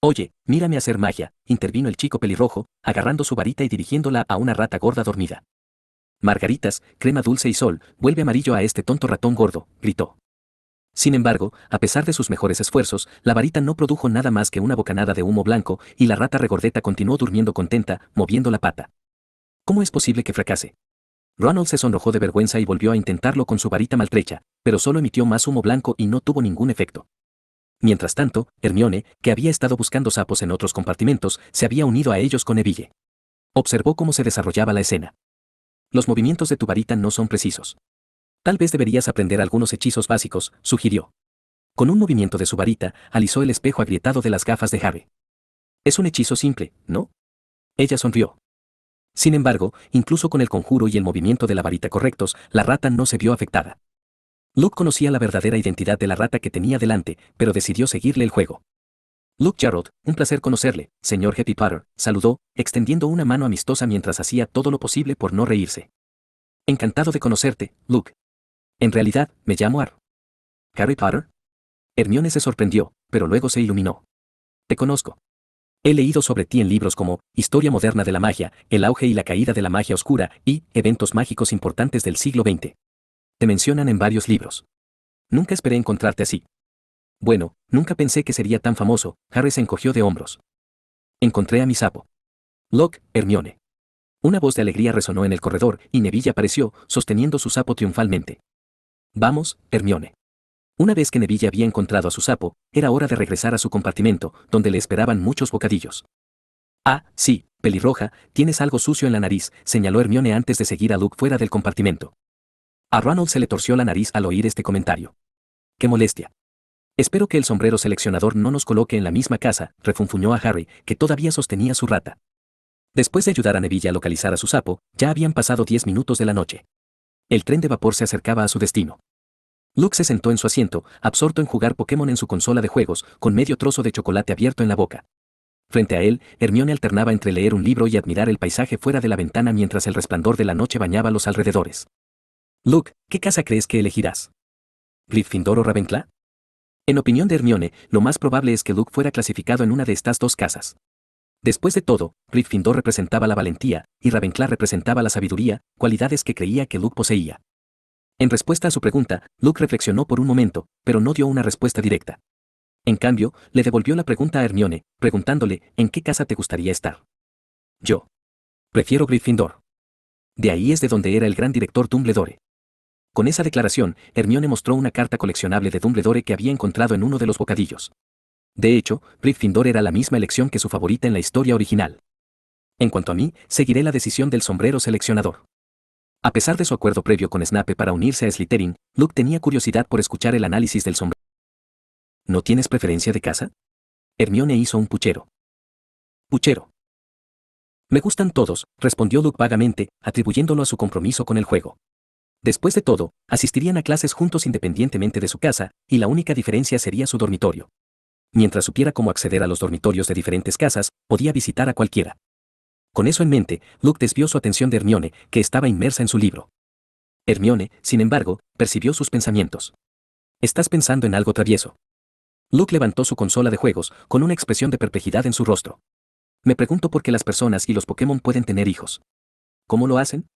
[SPEAKER 2] Oye, mírame hacer magia, intervino el chico pelirrojo, agarrando su varita y dirigiéndola a una rata gorda dormida. Margaritas, crema dulce y sol, vuelve amarillo a este tonto ratón gordo, gritó. Sin embargo, a pesar de sus mejores esfuerzos, la varita no produjo nada más que una bocanada de humo blanco, y la rata regordeta continuó durmiendo contenta, moviendo la pata. ¿Cómo es posible que fracase? Ronald se sonrojó de vergüenza y volvió a intentarlo con su varita maltrecha, pero solo emitió más humo blanco y no tuvo ningún efecto. Mientras tanto, Hermione, que había estado buscando sapos en otros compartimentos, se había unido a ellos con Neville. Observó cómo se desarrollaba la escena. Los movimientos de tu varita no son precisos. Tal vez deberías aprender algunos hechizos básicos, sugirió. Con un movimiento de su varita, alisó el espejo agrietado de las gafas de Harry. Es un hechizo simple, ¿no? Ella sonrió. Sin embargo, incluso con el conjuro y el movimiento de la varita correctos, la rata no se vio afectada. Luke conocía la verdadera identidad de la rata que tenía delante, pero decidió seguirle el juego. Luke Jarrod, un placer conocerle, señor Happy Potter, saludó, extendiendo una mano amistosa mientras hacía todo lo posible por no reírse. Encantado de conocerte, Luke. En realidad, me llamo Harry Potter. Hermione se sorprendió, pero luego se iluminó. Te conozco. He leído sobre ti en libros como Historia moderna de la magia, El auge y la caída de la magia oscura y Eventos mágicos importantes del siglo XX. Te mencionan en varios libros. Nunca esperé encontrarte así. Bueno, nunca pensé que sería tan famoso. Harry se encogió de hombros. Encontré a mi sapo. Locke, Hermione. Una voz de alegría resonó en el corredor y Neville apareció, sosteniendo su sapo triunfalmente. Vamos, Hermione. Una vez que Neville había encontrado a su sapo, era hora de regresar a su compartimento, donde le esperaban muchos bocadillos. Ah, sí, pelirroja, tienes algo sucio en la nariz, señaló Hermione antes de seguir a Luke fuera del compartimento. A Ronald se le torció la nariz al oír este comentario. ¡Qué molestia! Espero que el sombrero seleccionador no nos coloque en la misma casa, refunfuñó a Harry, que todavía sostenía su rata. Después de ayudar a Neville a localizar a su sapo, ya habían pasado 10 minutos de la noche. El tren de vapor se acercaba a su destino. Luke se sentó en su asiento, absorto en jugar Pokémon en su consola de juegos, con medio trozo de chocolate abierto en la boca. Frente a él, Hermione alternaba entre leer un libro y admirar el paisaje fuera de la ventana mientras el resplandor de la noche bañaba los alrededores. Luke, ¿qué casa crees que elegirás? ¿Gryffindor o Ravenclaw? En opinión de Hermione, lo más probable es que Luke fuera clasificado en una de estas dos casas. Después de todo, Gryffindor representaba la valentía, y Ravenclaw representaba la sabiduría, cualidades que creía que Luke poseía. En respuesta a su pregunta, Luke reflexionó por un momento, pero no dio una respuesta directa. En cambio, le devolvió la pregunta a Hermione, preguntándole, ¿en qué casa te gustaría estar? Yo. Prefiero Gryffindor. De ahí es de donde era el gran director Dumbledore. Con esa declaración, Hermione mostró una carta coleccionable de Dumbledore que había encontrado en uno de los bocadillos. De hecho, Gryffindor era la misma elección que su favorita en la historia original. En cuanto a mí, seguiré la decisión del sombrero seleccionador. A pesar de su acuerdo previo con Snape para unirse a Slytherin, Luke tenía curiosidad por escuchar el análisis del sombrero. ¿No tienes preferencia de casa? Hermione hizo un puchero. Puchero. Me gustan todos, respondió Luke vagamente, atribuyéndolo a su compromiso con el juego. Después de todo, asistirían a clases juntos independientemente de su casa, y la única diferencia sería su dormitorio. Mientras supiera cómo acceder a los dormitorios de diferentes casas, podía visitar a cualquiera. Con eso en mente, Luke desvió su atención de Hermione, que estaba inmersa en su libro. Hermione, sin embargo, percibió sus pensamientos. ¿Estás pensando en algo travieso? Luke levantó su consola de juegos, con una expresión de perplejidad en su rostro. Me pregunto por qué las personas y los Pokémon pueden tener hijos. ¿Cómo lo hacen?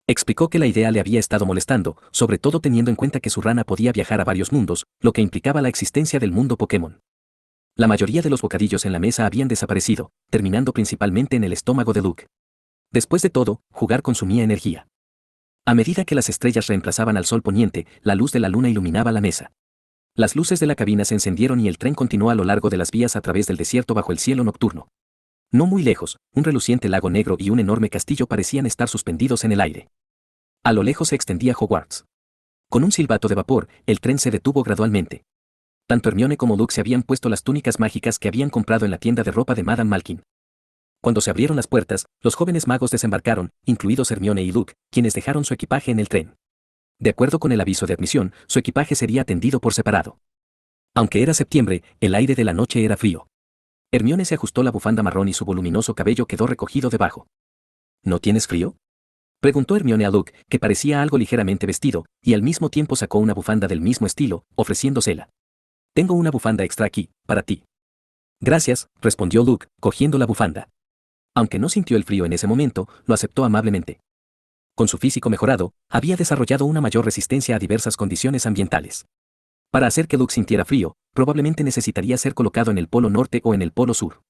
[SPEAKER 2] Explicó que la idea le había estado molestando, sobre todo teniendo en cuenta que su rana podía viajar a varios mundos, lo que implicaba la existencia del mundo Pokémon. La mayoría de los bocadillos en la mesa habían desaparecido, terminando principalmente en el estómago de Luke. Después de todo, jugar consumía energía. A medida que las estrellas reemplazaban al sol poniente, la luz de la luna iluminaba la mesa. Las luces de la cabina se encendieron y el tren continuó a lo largo de las vías a través del desierto bajo el cielo nocturno. No muy lejos, un reluciente lago negro y un enorme castillo parecían estar suspendidos en el aire. A lo lejos se extendía Hogwarts. Con un silbato de vapor, el tren se detuvo gradualmente. Tanto Hermione como Luke se habían puesto las túnicas mágicas que habían comprado en la tienda de ropa de Madame Malkin. Cuando se abrieron las puertas, los jóvenes magos desembarcaron, incluidos Hermione y Luke, quienes dejaron su equipaje en el tren. De acuerdo con el aviso de admisión, su equipaje sería atendido por separado. Aunque era septiembre, el aire de la noche era frío. Hermione se ajustó la bufanda marrón y su voluminoso cabello quedó recogido debajo. ¿No tienes frío? Preguntó Hermione a Luke, que parecía algo ligeramente vestido, y al mismo tiempo sacó una bufanda del mismo estilo, ofreciéndosela. Tengo una bufanda extra aquí, para ti. Gracias, respondió Luke, cogiendo la bufanda. Aunque no sintió el frío en ese momento, lo aceptó amablemente. Con su físico mejorado, había desarrollado una mayor resistencia a diversas condiciones ambientales. Para hacer que Luke sintiera frío, probablemente necesitaría ser colocado en el polo norte o en el polo sur.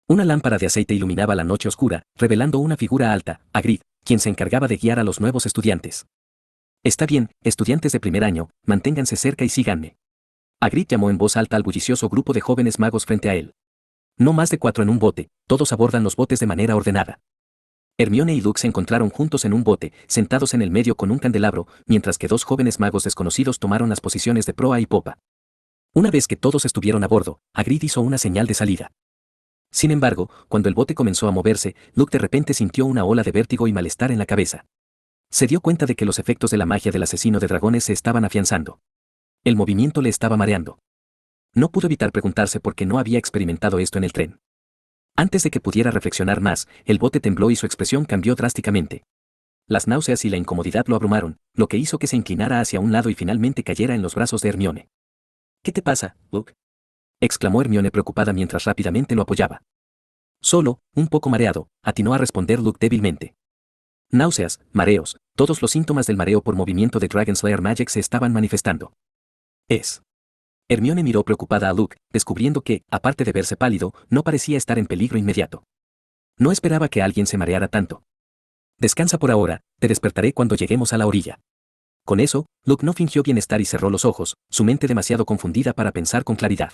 [SPEAKER 2] Una lámpara de aceite iluminaba la noche oscura, revelando una figura alta, Hagrid, quien se encargaba de guiar a los nuevos estudiantes. Está bien, estudiantes de primer año, manténganse cerca y síganme. Hagrid llamó en voz alta al bullicioso grupo de jóvenes magos frente a él. No más de 4 en un bote, todos abordan los botes de manera ordenada. Hermione y Luke se encontraron juntos en un bote, sentados en el medio con un candelabro, mientras que 2 jóvenes magos desconocidos tomaron las posiciones de proa y popa. Una vez que todos estuvieron a bordo, Hagrid hizo una señal de salida. Sin embargo, cuando el bote comenzó a moverse, Luke de repente sintió una ola de vértigo y malestar en la cabeza. Se dio cuenta de que los efectos de la magia del asesino de dragones se estaban afianzando. El movimiento le estaba mareando. No pudo evitar preguntarse por qué no había experimentado esto en el tren. Antes de que pudiera reflexionar más, el bote tembló y su expresión cambió drásticamente. Las náuseas y la incomodidad lo abrumaron, lo que hizo que se inclinara hacia un lado y finalmente cayera en los brazos de Hermione. ¿Qué te pasa, Luke?, exclamó Hermione preocupada mientras rápidamente lo apoyaba. Solo, un poco mareado, atinó a responder Luke débilmente. Náuseas, mareos, todos los síntomas del mareo por movimiento de Dragon Slayer Magic se estaban manifestando. Hermione miró preocupada a Luke, descubriendo que, aparte de verse pálido, no parecía estar en peligro inmediato. No esperaba que alguien se mareara tanto. Descansa por ahora, te despertaré cuando lleguemos a la orilla. Con eso, Luke no fingió bienestar y cerró los ojos, su mente demasiado confundida para pensar con claridad.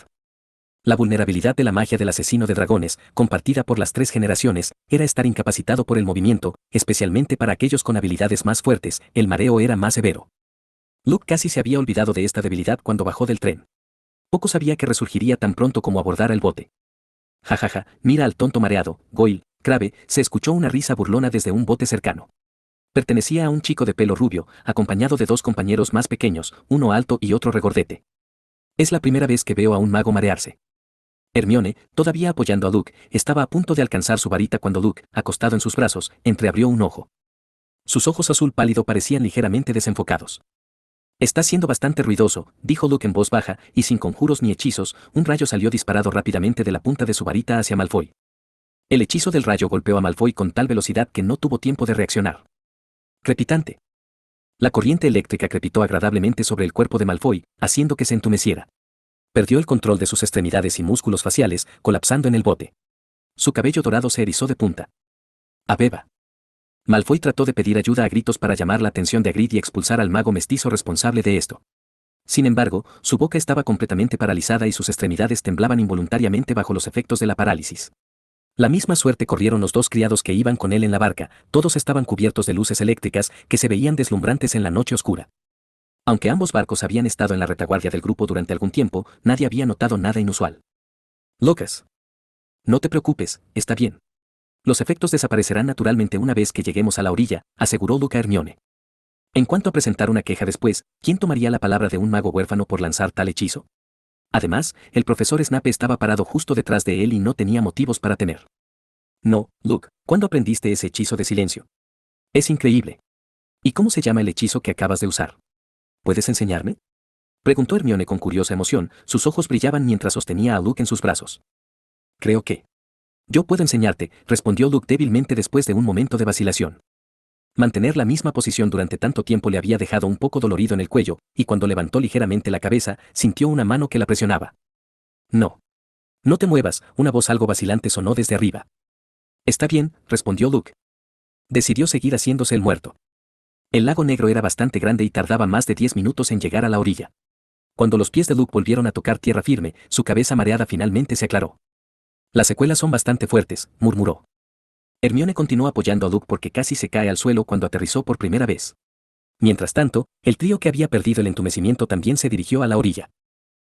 [SPEAKER 2] La vulnerabilidad de la magia del asesino de dragones, compartida por las 3 generaciones, era estar incapacitado por el movimiento, especialmente para aquellos con habilidades más fuertes, el mareo era más severo. Luke casi se había olvidado de esta debilidad cuando bajó del tren. Poco sabía que resurgiría tan pronto como abordara el bote. Jajaja, mira al tonto mareado, Goyle, Crabbe, se escuchó una risa burlona desde un bote cercano. Pertenecía a un chico de pelo rubio, acompañado de 2 compañeros más pequeños, uno alto y otro regordete. Es la primera vez que veo a un mago marearse. Hermione, todavía apoyando a Luke, estaba a punto de alcanzar su varita cuando Luke, acostado en sus brazos, entreabrió un ojo. Sus ojos azul pálido parecían ligeramente desenfocados. Está siendo bastante ruidoso, dijo Luke en voz baja, y sin conjuros ni hechizos, un rayo salió disparado rápidamente de la punta de su varita hacia Malfoy. El hechizo del rayo golpeó a Malfoy con tal velocidad que no tuvo tiempo de reaccionar. Crepitante. La corriente eléctrica crepitó agradablemente sobre el cuerpo de Malfoy, haciendo que se entumeciera. Perdió el control de sus extremidades y músculos faciales, colapsando en el bote. Su cabello dorado se erizó de punta. ¡A beba! Malfoy trató de pedir ayuda a gritos para llamar la atención de Hagrid y expulsar al mago mestizo responsable de esto. Sin embargo, su boca estaba completamente paralizada y sus extremidades temblaban involuntariamente bajo los efectos de la parálisis. La misma suerte corrieron los 2 criados que iban con él en la barca, todos estaban cubiertos de luces eléctricas que se veían deslumbrantes en la noche oscura. Aunque ambos barcos habían estado en la retaguardia del grupo durante algún tiempo, nadie había notado nada inusual. Locas. No te preocupes, está bien. Los efectos desaparecerán naturalmente una vez que lleguemos a la orilla, aseguró Luke a Hermione. En cuanto a presentar una queja después, ¿quién tomaría la palabra de un mago huérfano por lanzar tal hechizo? Además, el profesor Snape estaba parado justo detrás de él y no tenía motivos para temer. No, Luke, ¿cuándo aprendiste ese hechizo de silencio? Es increíble. ¿Y cómo se llama el hechizo que acabas de usar? ¿Puedes enseñarme?, preguntó Hermione con curiosa emoción, sus ojos brillaban mientras sostenía a Luke en sus brazos. Creo que yo puedo enseñarte, respondió Luke débilmente después de un momento de vacilación. Mantener la misma posición durante tanto tiempo le había dejado un poco dolorido en el cuello, y cuando levantó ligeramente la cabeza, sintió una mano que la presionaba. No. No te muevas, una voz algo vacilante sonó desde arriba. Está bien, respondió Luke. Decidió seguir haciéndose el muerto. El lago negro era bastante grande y tardaba más de 10 minutos en llegar a la orilla. Cuando los pies de Luke volvieron a tocar tierra firme, su cabeza mareada finalmente se aclaró. Las secuelas son bastante fuertes, murmuró. Hermione continuó apoyando a Luke porque casi se cae al suelo cuando aterrizó por primera vez. Mientras tanto, el trío que había perdido el entumecimiento también se dirigió a la orilla.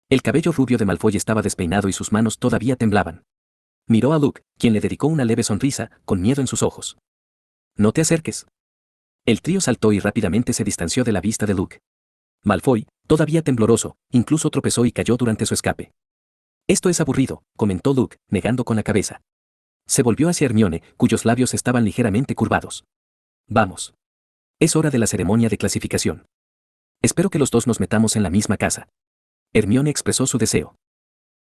[SPEAKER 2] El cabello rubio de Malfoy estaba despeinado y sus manos todavía temblaban. Miró a Luke, quien le dedicó una leve sonrisa, con miedo en sus ojos. No te acerques. El trío saltó y rápidamente se distanció de la vista de Luke. Malfoy, todavía tembloroso, incluso tropezó y cayó durante su escape. Esto es aburrido, comentó Luke, negando con la cabeza. Se volvió hacia Hermione, cuyos labios estaban ligeramente curvados. Vamos. Es hora de la ceremonia de clasificación. Espero que los dos nos metamos en la misma casa. Hermione expresó su deseo.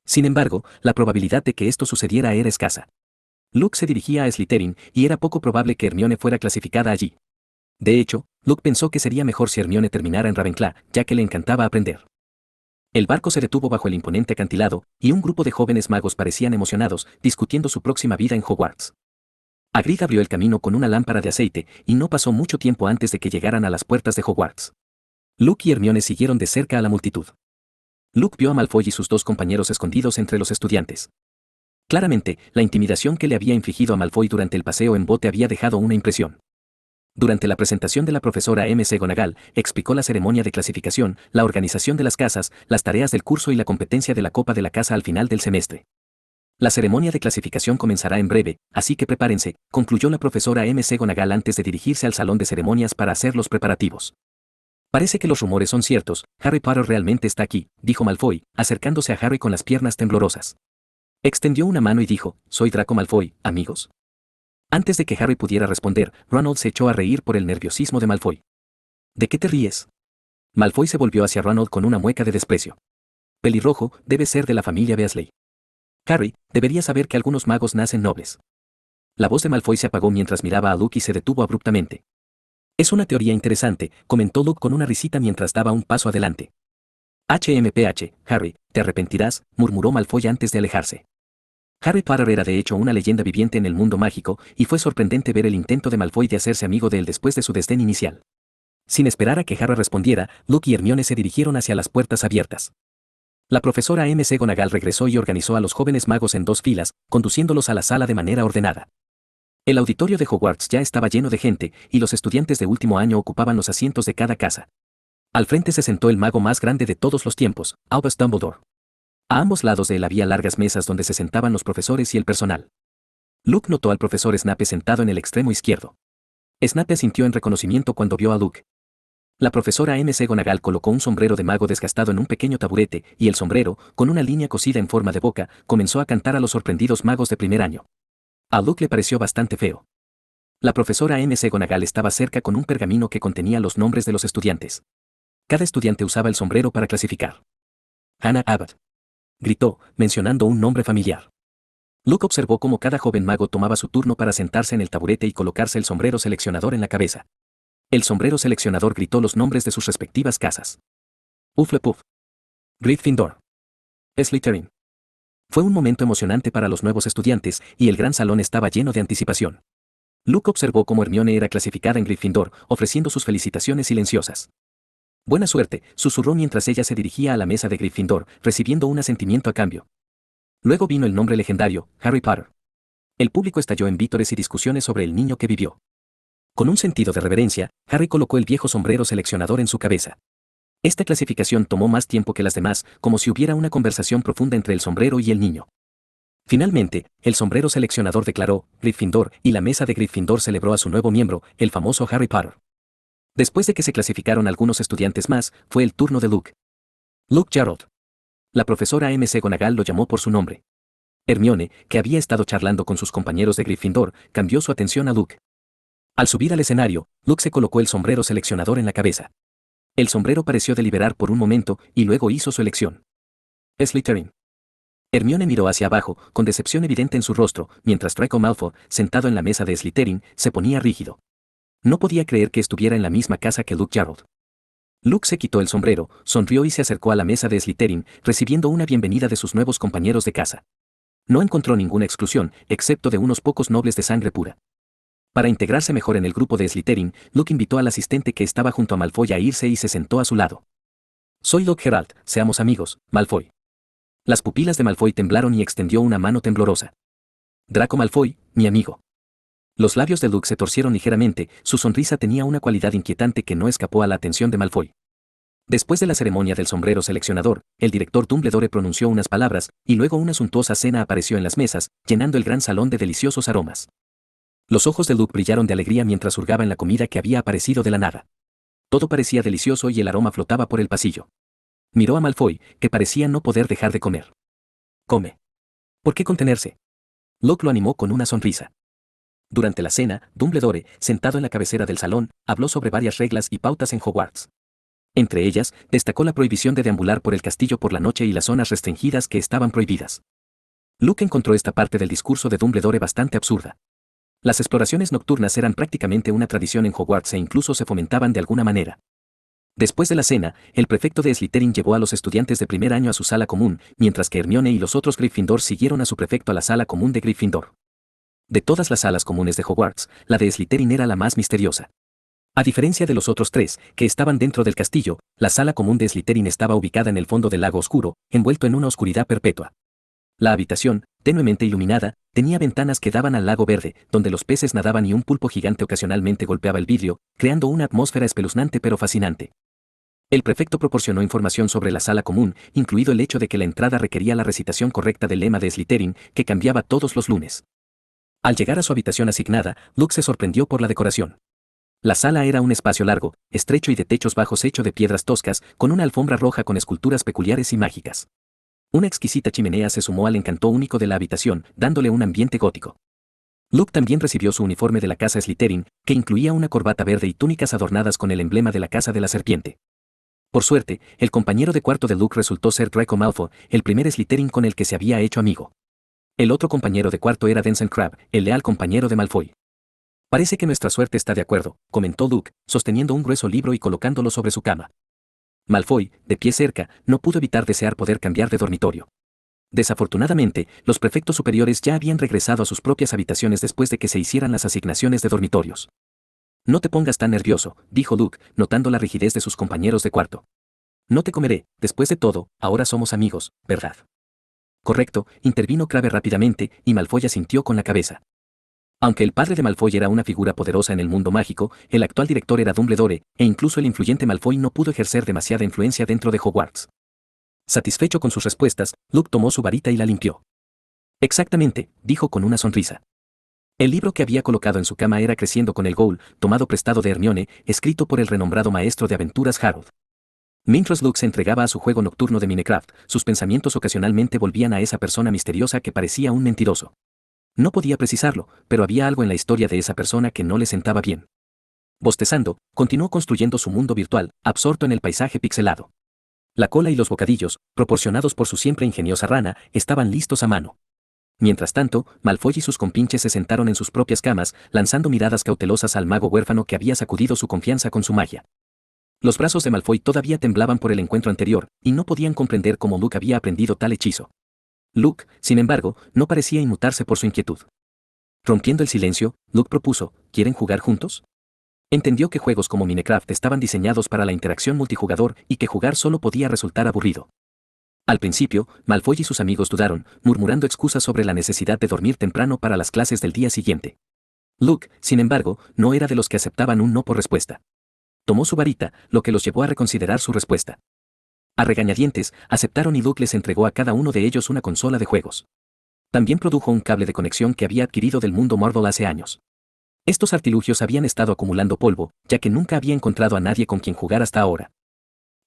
[SPEAKER 2] Sin embargo, la probabilidad de que esto sucediera era escasa. Luke se dirigía a Slytherin y era poco probable que Hermione fuera clasificada allí. De hecho, Luke pensó que sería mejor si Hermione terminara en Ravenclaw, ya que le encantaba aprender. El barco se detuvo bajo el imponente acantilado, y un grupo de jóvenes magos parecían emocionados, discutiendo su próxima vida en Hogwarts. Hagrid abrió el camino con una lámpara de aceite, y no pasó mucho tiempo antes de que llegaran a las puertas de Hogwarts. Luke y Hermione siguieron de cerca a la multitud. Luke vio a Malfoy y sus dos compañeros escondidos entre los estudiantes. Claramente, la intimidación que le había infligido a Malfoy durante el paseo en bote había dejado una impresión. Durante la presentación de la profesora McGonagall, explicó la ceremonia de clasificación, la organización de las casas, las tareas del curso y la competencia de la copa de la casa al final del semestre. La ceremonia de clasificación comenzará en breve, así que prepárense, concluyó la profesora McGonagall antes de dirigirse al salón de ceremonias para hacer los preparativos. Parece que los rumores son ciertos, Harry Potter realmente está aquí, dijo Malfoy, acercándose a Harry con las piernas temblorosas. Extendió una mano y dijo, soy Draco Malfoy, amigos. Antes de que Harry pudiera responder, Ronald se echó a reír por el nerviosismo de Malfoy. ¿De qué te ríes? Malfoy se volvió hacia Ronald con una mueca de desprecio. Pelirrojo, debe ser de la familia Weasley. Harry, deberías saber que algunos magos nacen nobles. La voz de Malfoy se apagó mientras miraba a Luke y se detuvo abruptamente. Es una teoría interesante, comentó Luke con una risita mientras daba un paso adelante. HMPH, Harry, te arrepentirás, murmuró Malfoy antes de alejarse. Harry Potter era de hecho una leyenda viviente en el mundo mágico, y fue sorprendente ver el intento de Malfoy de hacerse amigo de él después de su desdén inicial. Sin esperar a que Harry respondiera, Luke y Hermione se dirigieron hacia las puertas abiertas. La profesora McGonagall regresó y organizó a los jóvenes magos en dos filas, conduciéndolos a la sala de manera ordenada. El auditorio de Hogwarts ya estaba lleno de gente, y los estudiantes de último año ocupaban los asientos de cada casa. Al frente se sentó el mago más grande de todos los tiempos, Albus Dumbledore. A ambos lados de él había largas mesas donde se sentaban los profesores y el personal. Luke notó al profesor Snape sentado en el extremo izquierdo. Snape asintió en reconocimiento cuando vio a Luke. La profesora McGonagall colocó un sombrero de mago desgastado en un pequeño taburete, y el sombrero, con una línea cosida en forma de boca, comenzó a cantar a los sorprendidos magos de primer año. A Luke le pareció bastante feo. La profesora McGonagall estaba cerca con un pergamino que contenía los nombres de los estudiantes. Cada estudiante usaba el sombrero para clasificar. Hannah Abbott, gritó, mencionando un nombre familiar. Luke observó cómo cada joven mago tomaba su turno para sentarse en el taburete y colocarse el sombrero seleccionador en la cabeza. El sombrero seleccionador gritó los nombres de sus respectivas casas. Hufflepuff. Gryffindor. Slytherin. Fue un momento emocionante para los nuevos estudiantes, y el gran salón estaba lleno de anticipación. Luke observó cómo Hermione era clasificada en Gryffindor, ofreciendo sus felicitaciones silenciosas. Buena suerte, susurró mientras ella se dirigía a la mesa de Gryffindor, recibiendo un asentimiento a cambio. Luego vino el nombre legendario, Harry Potter. El público estalló en vítores y discusiones sobre el niño que vivió. Con un sentido de reverencia, Harry colocó el viejo sombrero seleccionador en su cabeza. Esta clasificación tomó más tiempo que las demás, como si hubiera una conversación profunda entre el sombrero y el niño. Finalmente, el sombrero seleccionador declaró, Gryffindor, y la mesa de Gryffindor celebró a su nuevo miembro, el famoso Harry Potter. Después de que se clasificaron algunos estudiantes más, fue el turno de Luke. Luke Jarrod. La profesora McGonagall lo llamó por su nombre. Hermione, que había estado charlando con sus compañeros de Gryffindor, cambió su atención a Luke. Al subir al escenario, Luke se colocó el sombrero seleccionador en la cabeza. El sombrero pareció deliberar por un momento, y luego hizo su elección. Slytherin. Hermione miró hacia abajo, con decepción evidente en su rostro, mientras Draco Malfoy, sentado en la mesa de Slytherin, se ponía rígido. No podía creer que estuviera en la misma casa que Luke Jarrod. Luke se quitó el sombrero, sonrió y se acercó a la mesa de Slytherin, recibiendo una bienvenida de sus nuevos compañeros de casa. No encontró ninguna exclusión, excepto de unos pocos nobles de sangre pura. Para integrarse mejor en el grupo de Slytherin, Luke invitó al asistente que estaba junto a Malfoy a irse y se sentó a su lado. Soy Locke Geralt, seamos amigos, Malfoy. Las pupilas de Malfoy temblaron y extendió una mano temblorosa. Draco Malfoy, mi amigo. Los labios de Luke se torcieron ligeramente, su sonrisa tenía una cualidad inquietante que no escapó a la atención de Malfoy. Después de la ceremonia del sombrero seleccionador, el director Dumbledore pronunció unas palabras, y luego una suntuosa cena apareció en las mesas, llenando el gran salón de deliciosos aromas. Los ojos de Luke brillaron de alegría mientras hurgaba en la comida que había aparecido de la nada. Todo parecía delicioso y el aroma flotaba por el pasillo. Miró a Malfoy, que parecía no poder dejar de comer. Come. ¿Por qué contenerse? Luke lo animó con una sonrisa. Durante la cena, Dumbledore, sentado en la cabecera del salón, habló sobre varias reglas y pautas en Hogwarts. Entre ellas, destacó la prohibición de deambular por el castillo por la noche y las zonas restringidas que estaban prohibidas. Luke encontró esta parte del discurso de Dumbledore bastante absurda. Las exploraciones nocturnas eran prácticamente una tradición en Hogwarts e incluso se fomentaban de alguna manera. Después de la cena, el prefecto de Slytherin llevó a los estudiantes de primer año a su sala común, mientras que Hermione y los otros Gryffindor siguieron a su prefecto a la sala común de Gryffindor. De todas las salas comunes de Hogwarts, la de Slytherin era la más misteriosa. A diferencia de los otros tres, que estaban dentro del castillo, la sala común de Slytherin estaba ubicada en el fondo del lago oscuro, envuelto en una oscuridad perpetua. La habitación, tenuemente iluminada, tenía ventanas que daban al lago verde, donde los peces nadaban y un pulpo gigante ocasionalmente golpeaba el vidrio, creando una atmósfera espeluznante pero fascinante. El prefecto proporcionó información sobre la sala común, incluido el hecho de que la entrada requería la recitación correcta del lema de Slytherin, que cambiaba todos los lunes. Al llegar a su habitación asignada, Luke se sorprendió por la decoración. La sala era un espacio largo, estrecho y de techos bajos hecho de piedras toscas, con una alfombra roja con esculturas peculiares y mágicas. Una exquisita chimenea se sumó al encanto único de la habitación, dándole un ambiente gótico. Luke también recibió su uniforme de la casa Slytherin, que incluía una corbata verde y túnicas adornadas con el emblema de la casa de la serpiente. Por suerte, el compañero de cuarto de Luke resultó ser Draco Malfoy, el primer Slytherin con el que se había hecho amigo. El otro compañero de cuarto era Denson Crabbe, el leal compañero de Malfoy. Parece que nuestra suerte está de acuerdo, comentó Luke, sosteniendo un grueso libro y colocándolo sobre su cama. Malfoy, de pie cerca, no pudo evitar desear poder cambiar de dormitorio. Desafortunadamente, los prefectos superiores ya habían regresado a sus propias habitaciones después de que se hicieran las asignaciones de dormitorios. No te pongas tan nervioso, dijo Luke, notando la rigidez de sus compañeros de cuarto. No te comeré, después de todo, ahora somos amigos, ¿verdad? Correcto, intervino Crabbe rápidamente, y Malfoy asintió con la cabeza. Aunque el padre de Malfoy era una figura poderosa en el mundo mágico, el actual director era Dumbledore, e incluso el influyente Malfoy no pudo ejercer demasiada influencia dentro de Hogwarts. Satisfecho con sus respuestas, Luke tomó su varita y la limpió. Exactamente, dijo con una sonrisa. El libro que había colocado en su cama era Creciendo con el Ghoul, tomado prestado de Hermione, escrito por el renombrado maestro de aventuras Harold. Mientras Luke se entregaba a su juego nocturno de Minecraft, sus pensamientos ocasionalmente volvían a esa persona misteriosa que parecía un mentiroso. No podía precisarlo, pero había algo en la historia de esa persona que no le sentaba bien. Bostezando, continuó construyendo su mundo virtual, absorto en el paisaje pixelado. La cola y los bocadillos, proporcionados por su siempre ingeniosa rana, estaban listos a mano. Mientras tanto, Malfoy y sus compinches se sentaron en sus propias camas, lanzando miradas cautelosas al mago huérfano que había sacudido su confianza con su magia. Los brazos de Malfoy todavía temblaban por el encuentro anterior, y no podían comprender cómo Luke había aprendido tal hechizo. Luke, sin embargo, no parecía inmutarse por su inquietud. Rompiendo el silencio, Luke propuso, ¿quieren jugar juntos? Entendió que juegos como Minecraft estaban diseñados para la interacción multijugador y que jugar solo podía resultar aburrido. Al principio, Malfoy y sus amigos dudaron, murmurando excusas sobre la necesidad de dormir temprano para las clases del día siguiente. Luke, sin embargo, no era de los que aceptaban un no por respuesta. Tomó su varita, lo que los llevó a reconsiderar su respuesta. A regañadientes, aceptaron y Luke les entregó a cada uno de ellos una consola de juegos. También produjo un cable de conexión que había adquirido del mundo Marvel hace años. Estos artilugios habían estado acumulando polvo, ya que nunca había encontrado a nadie con quien jugar hasta ahora.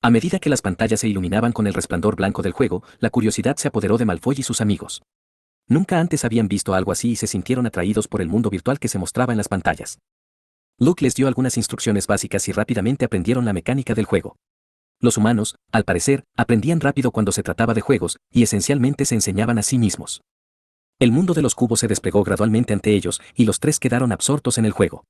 [SPEAKER 2] A medida que las pantallas se iluminaban con el resplandor blanco del juego, la curiosidad se apoderó de Malfoy y sus amigos. Nunca antes habían visto algo así y se sintieron atraídos por el mundo virtual que se mostraba en las pantallas. Luke les dio algunas instrucciones básicas y rápidamente aprendieron la mecánica del juego. Los humanos, al parecer, aprendían rápido cuando se trataba de juegos, y esencialmente se enseñaban a sí mismos. El mundo de los cubos se desplegó gradualmente ante ellos, y los tres quedaron absortos en el juego.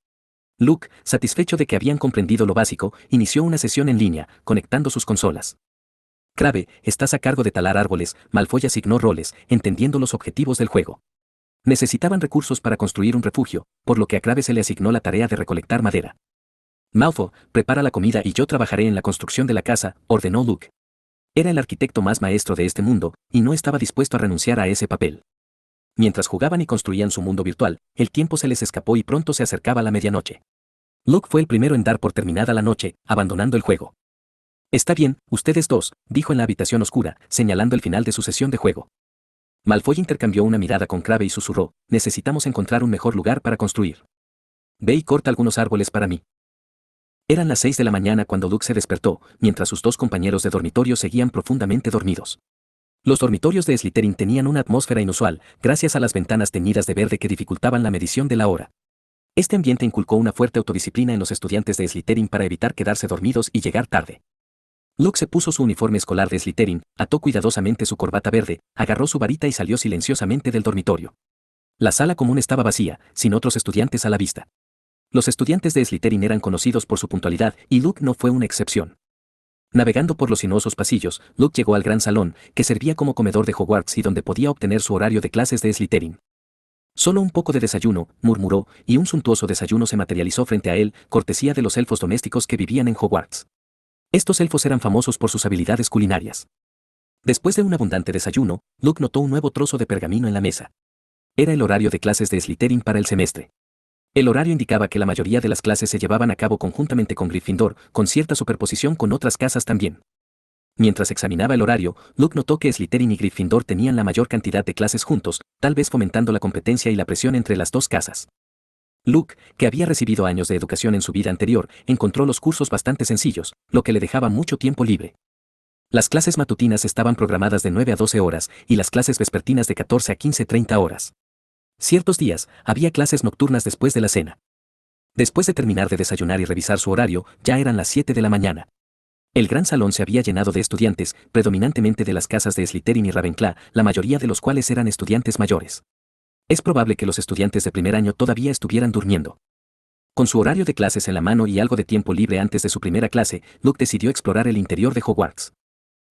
[SPEAKER 2] Luke, satisfecho de que habían comprendido lo básico, inició una sesión en línea, conectando sus consolas. Crabbe, estás a cargo de talar árboles, Malfoy asignó roles, entendiendo los objetivos del juego. Necesitaban recursos para construir un refugio, por lo que a Crabbe se le asignó la tarea de recolectar madera. Malfoy, prepara la comida y yo trabajaré en la construcción de la casa, ordenó Luke. Era el arquitecto más maestro de este mundo, y no estaba dispuesto a renunciar a ese papel. Mientras jugaban y construían su mundo virtual, el tiempo se les escapó y pronto se acercaba la medianoche. Luke fue el primero en dar por terminada la noche, abandonando el juego. Está bien, ustedes dos, dijo en la habitación oscura, señalando el final de su sesión de juego. Malfoy intercambió una mirada con Crabbe y susurró, necesitamos encontrar un mejor lugar para construir. Ve y corta algunos árboles para mí. Eran las 6 de la mañana cuando Luke se despertó, mientras sus dos compañeros de dormitorio seguían profundamente dormidos. Los dormitorios de Slytherin tenían una atmósfera inusual, gracias a las ventanas teñidas de verde que dificultaban la medición de la hora. Este ambiente inculcó una fuerte autodisciplina en los estudiantes de Slytherin para evitar quedarse dormidos y llegar tarde. Luke se puso su uniforme escolar de Slytherin, ató cuidadosamente su corbata verde, agarró su varita y salió silenciosamente del dormitorio. La sala común estaba vacía, sin otros estudiantes a la vista. Los estudiantes de Slytherin eran conocidos por su puntualidad, y Luke no fue una excepción. Navegando por los sinuosos pasillos, Luke llegó al gran salón, que servía como comedor de Hogwarts y donde podía obtener su horario de clases de Slytherin. Solo un poco de desayuno, murmuró, y un suntuoso desayuno se materializó frente a él, cortesía de los elfos domésticos que vivían en Hogwarts. Estos elfos eran famosos por sus habilidades culinarias. Después de un abundante desayuno, Luke notó un nuevo trozo de pergamino en la mesa. Era el horario de clases de Slytherin para el semestre. El horario indicaba que la mayoría de las clases se llevaban a cabo conjuntamente con Gryffindor, con cierta superposición con otras casas también. Mientras examinaba el horario, Luke notó que Slytherin y Gryffindor tenían la mayor cantidad de clases juntos, tal vez fomentando la competencia y la presión entre las dos casas. Luke, que había recibido años de educación en su vida anterior, encontró los cursos bastante sencillos, lo que le dejaba mucho tiempo libre. Las clases matutinas estaban programadas de 9 a 12 horas y las clases vespertinas de 14 a 15-30 horas. Ciertos días, había clases nocturnas después de la cena. Después de terminar de desayunar y revisar su horario, ya eran las 7 de la mañana. El gran salón se había llenado de estudiantes, predominantemente de las casas de Slytherin y Ravenclaw, la mayoría de los cuales eran estudiantes mayores. Es probable que los estudiantes de primer año todavía estuvieran durmiendo. Con su horario de clases en la mano y algo de tiempo libre antes de su primera clase, Luke decidió explorar el interior de Hogwarts.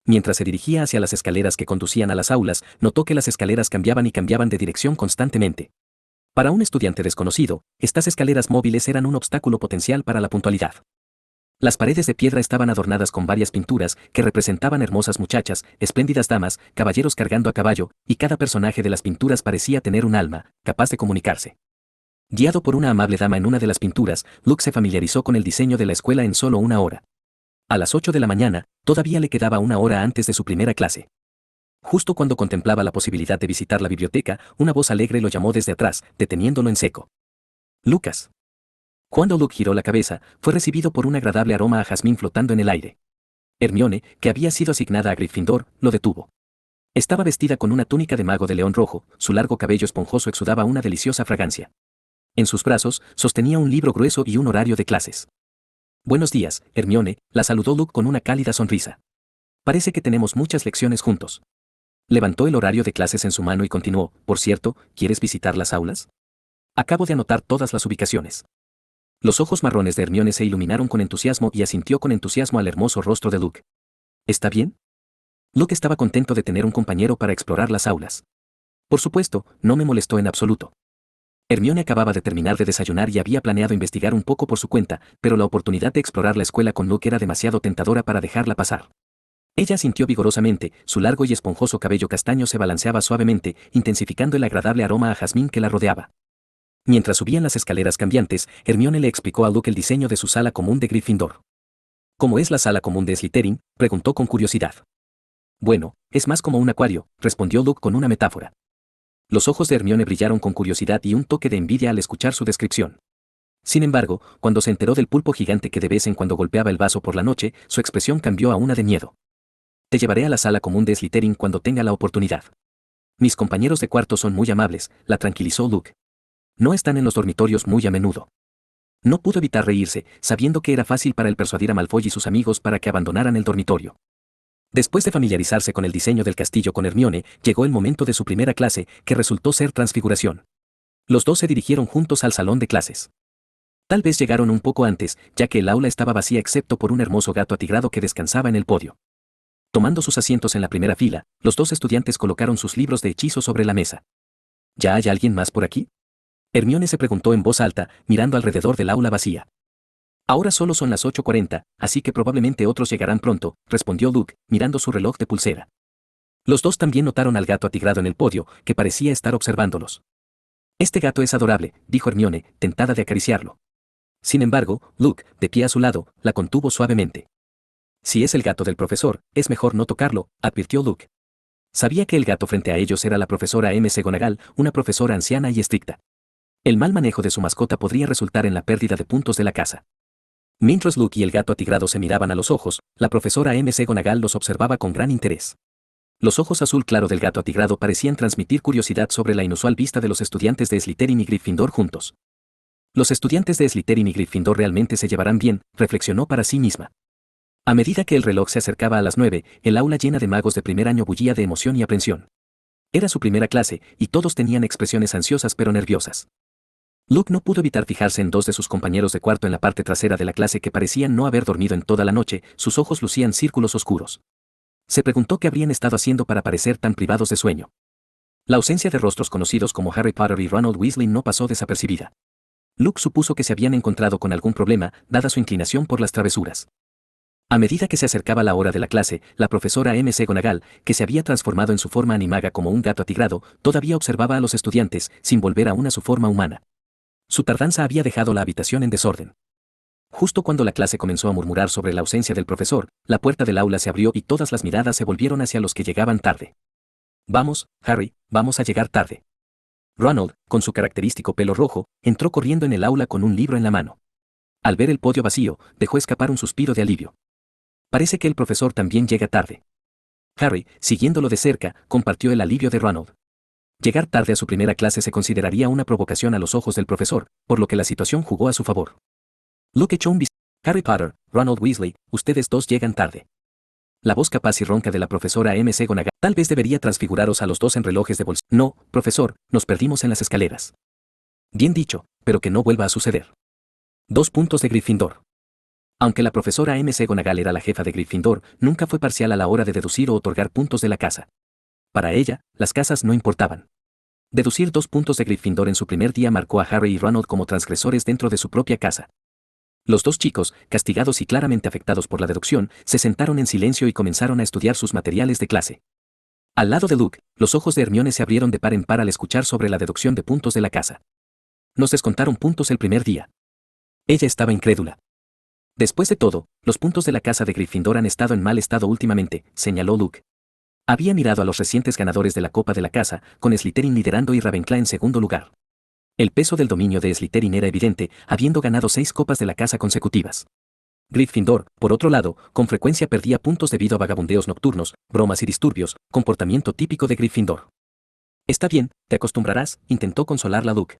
[SPEAKER 2] Mientras se dirigía hacia las escaleras que conducían a las aulas, notó que las escaleras cambiaban y cambiaban de dirección constantemente. Para un estudiante desconocido, estas escaleras móviles eran un obstáculo potencial para la puntualidad. Las paredes de piedra estaban adornadas con varias pinturas que representaban hermosas muchachas, espléndidas damas, caballeros cargando a caballo, y cada personaje de las pinturas parecía tener un alma, capaz de comunicarse. Guiado por una amable dama en una de las pinturas, Luke se familiarizó con el diseño de la escuela en solo una hora. A las 8 de la mañana, todavía le quedaba una hora antes de su primera clase. Justo cuando contemplaba la posibilidad de visitar la biblioteca, una voz alegre lo llamó desde atrás, deteniéndolo en seco. Lucas. Cuando Luke giró la cabeza, fue recibido por un agradable aroma a jazmín flotando en el aire. Hermione, que había sido asignada a Gryffindor, lo detuvo. Estaba vestida con una túnica de mago de león rojo, su largo cabello esponjoso exudaba una deliciosa fragancia. En sus brazos, sostenía un libro grueso y un horario de clases. Buenos días, Hermione, la saludó Luke con una cálida sonrisa. Parece que tenemos muchas lecciones juntos. Levantó el horario de clases en su mano y continuó, por cierto, ¿quieres visitar las aulas? Acabo de anotar todas las ubicaciones. Los ojos marrones de Hermione se iluminaron con entusiasmo y asintió con entusiasmo al hermoso rostro de Luke. ¿Está bien? Luke estaba contento de tener un compañero para explorar las aulas. Por supuesto, no me molestó en absoluto. Hermione acababa de terminar de desayunar y había planeado investigar un poco por su cuenta, pero la oportunidad de explorar la escuela con Luke era demasiado tentadora para dejarla pasar. Ella asintió vigorosamente, su largo y esponjoso cabello castaño se balanceaba suavemente, intensificando el agradable aroma a jazmín que la rodeaba. Mientras subían las escaleras cambiantes, Hermione le explicó a Luke el diseño de su sala común de Gryffindor. ¿Cómo es la sala común de Slytherin?, preguntó con curiosidad. Bueno, es más como un acuario, respondió Luke con una metáfora. Los ojos de Hermione brillaron con curiosidad y un toque de envidia al escuchar su descripción. Sin embargo, cuando se enteró del pulpo gigante que de vez en cuando golpeaba el vaso por la noche, su expresión cambió a una de miedo. Te llevaré a la sala común de Slytherin cuando tenga la oportunidad. Mis compañeros de cuarto son muy amables, la tranquilizó Luke. No están en los dormitorios muy a menudo. No pudo evitar reírse, sabiendo que era fácil para él persuadir a Malfoy y sus amigos para que abandonaran el dormitorio. Después de familiarizarse con el diseño del castillo con Hermione, llegó el momento de su primera clase, que resultó ser Transfiguración. Los dos se dirigieron juntos al salón de clases. Tal vez llegaron un poco antes, ya que el aula estaba vacía excepto por un hermoso gato atigrado que descansaba en el podio. Tomando sus asientos en la primera fila, los dos estudiantes colocaron sus libros de hechizo sobre la mesa. ¿Ya hay alguien más por aquí?, Hermione se preguntó en voz alta, mirando alrededor del aula vacía. Ahora solo son las 8:40, así que probablemente otros llegarán pronto, respondió Luke, mirando su reloj de pulsera. Los dos también notaron al gato atigrado en el podio, que parecía estar observándolos. Este gato es adorable, dijo Hermione, tentada de acariciarlo. Sin embargo, Luke, de pie a su lado, la contuvo suavemente. Si es el gato del profesor, es mejor no tocarlo, advirtió Luke. Sabía que el gato frente a ellos era la profesora McGonagall, una profesora anciana y estricta. El mal manejo de su mascota podría resultar en la pérdida de puntos de la casa. Mientras Luke y el gato atigrado se miraban a los ojos, la profesora McGonagall los observaba con gran interés. Los ojos azul claro del gato atigrado parecían transmitir curiosidad sobre la inusual vista de los estudiantes de Slytherin y Gryffindor juntos. Los estudiantes de Slytherin y Gryffindor realmente se llevarán bien, reflexionó para sí misma. A medida que el reloj se acercaba a las 9, el aula llena de magos de primer año bullía de emoción y aprensión. Era su primera clase, y todos tenían expresiones ansiosas pero nerviosas. Luke no pudo evitar fijarse en dos de sus compañeros de cuarto en la parte trasera de la clase que parecían no haber dormido en toda la noche, sus ojos lucían círculos oscuros. Se preguntó qué habrían estado haciendo para parecer tan privados de sueño. La ausencia de rostros conocidos como Harry Potter y Ronald Weasley no pasó desapercibida. Luke supuso que se habían encontrado con algún problema, dada su inclinación por las travesuras. A medida que se acercaba la hora de la clase, la profesora McGonagall, que se había transformado en su forma animaga como un gato atigrado, todavía observaba a los estudiantes, sin volver aún a su forma humana. Su tardanza había dejado la habitación en desorden. Justo cuando la clase comenzó a murmurar sobre la ausencia del profesor, la puerta del aula se abrió y todas las miradas se volvieron hacia los que llegaban tarde. Vamos, Harry, vamos a llegar tarde. Ronald, con su característico pelo rojo, entró corriendo en el aula con un libro en la mano. Al ver el podio vacío, dejó escapar un suspiro de alivio. Parece que el profesor también llega tarde. Harry, siguiéndolo de cerca, compartió el alivio de Ronald. Llegar tarde a su primera clase se consideraría una provocación a los ojos del profesor, por lo que la situación jugó a su favor. Luke echó un vistazo. Harry Potter, Ronald Weasley, ustedes dos llegan tarde. La voz capaz y ronca de la profesora McGonagall. Tal vez debería transfiguraros a los dos en relojes de bolsillo. No, profesor, nos perdimos en las escaleras. Bien dicho, pero que no vuelva a suceder. 2 puntos de Gryffindor. Aunque la profesora McGonagall era la jefa de Gryffindor, nunca fue parcial a la hora de deducir o otorgar puntos de la casa. Para ella, las casas no importaban. Deducir 2 puntos de Gryffindor en su primer día marcó a Harry y Ronald como transgresores dentro de su propia casa. Los dos chicos, castigados y claramente afectados por la deducción, se sentaron en silencio y comenzaron a estudiar sus materiales de clase. Al lado de Luke, los ojos de Hermione se abrieron de par en par al escuchar sobre la deducción de puntos de la casa. Nos descontaron puntos el primer día. Ella estaba incrédula. Después de todo, los puntos de la casa de Gryffindor han estado en mal estado últimamente, señaló Luke. Había mirado a los recientes ganadores de la Copa de la Casa, con Slytherin liderando y Ravenclaw en segundo lugar. El peso del dominio de Slytherin era evidente, habiendo ganado 6 copas de la casa consecutivas. Gryffindor, por otro lado, con frecuencia perdía puntos debido a vagabundeos nocturnos, bromas y disturbios, comportamiento típico de Gryffindor. Está bien, te acostumbrarás, intentó consolarla Luke.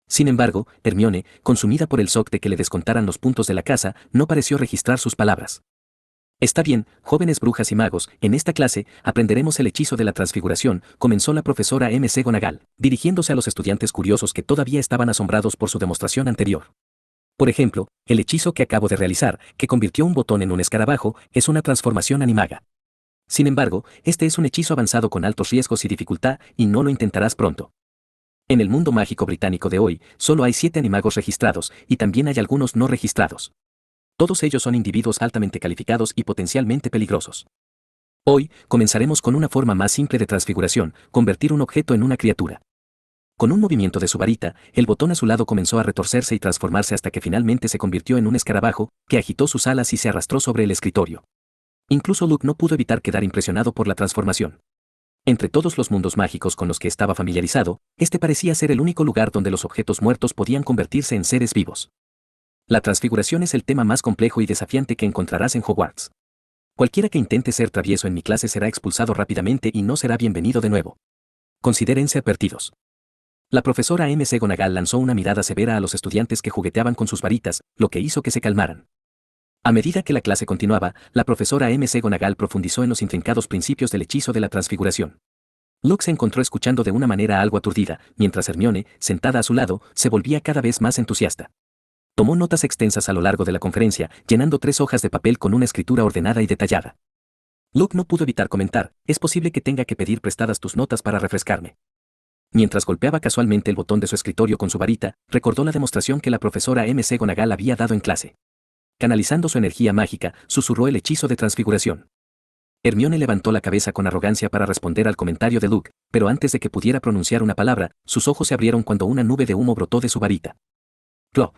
[SPEAKER 2] Sin embargo, Hermione, consumida por el shock de que le descontaran los puntos de la casa, no pareció registrar sus palabras. Está bien, jóvenes brujas y magos, en esta clase, aprenderemos el hechizo de la transfiguración, comenzó la profesora McGonagall, dirigiéndose a los estudiantes curiosos que todavía estaban asombrados por su demostración anterior. Por ejemplo, el hechizo que acabo de realizar, que convirtió un botón en un escarabajo, es una transformación animaga. Sin embargo, este es un hechizo avanzado con altos riesgos y dificultad, y no lo intentarás pronto. En el mundo mágico británico de hoy, solo hay 7 animagos registrados, y también hay algunos no registrados. Todos ellos son individuos altamente calificados y potencialmente peligrosos. Hoy, comenzaremos con una forma más simple de transfiguración, convertir un objeto en una criatura. Con un movimiento de su varita, el botón azulado comenzó a retorcerse y transformarse hasta que finalmente se convirtió en un escarabajo, que agitó sus alas y se arrastró sobre el escritorio. Incluso Luke no pudo evitar quedar impresionado por la transformación. Entre todos los mundos mágicos con los que estaba familiarizado, este parecía ser el único lugar donde los objetos muertos podían convertirse en seres vivos. La transfiguración es el tema más complejo y desafiante que encontrarás en Hogwarts. Cualquiera que intente ser travieso en mi clase será expulsado rápidamente y no será bienvenido de nuevo. Considérense advertidos. La profesora McGonagall lanzó una mirada severa a los estudiantes que jugueteaban con sus varitas, lo que hizo que se calmaran. A medida que la clase continuaba, la profesora McGonagall profundizó en los intrincados principios del hechizo de la transfiguración. Luke se encontró escuchando de una manera algo aturdida, mientras Hermione, sentada a su lado, se volvía cada vez más entusiasta. Tomó notas extensas a lo largo de la conferencia, llenando 3 hojas de papel con una escritura ordenada y detallada. Luke no pudo evitar comentar, es posible que tenga que pedir prestadas tus notas para refrescarme. Mientras golpeaba casualmente el botón de su escritorio con su varita, recordó la demostración que la profesora McGonagall había dado en clase. Canalizando su energía mágica, susurró el hechizo de transfiguración. Hermione levantó la cabeza con arrogancia para responder al comentario de Luke, pero antes de que pudiera pronunciar una palabra, sus ojos se abrieron cuando una nube de humo brotó de su varita. ¡Plop!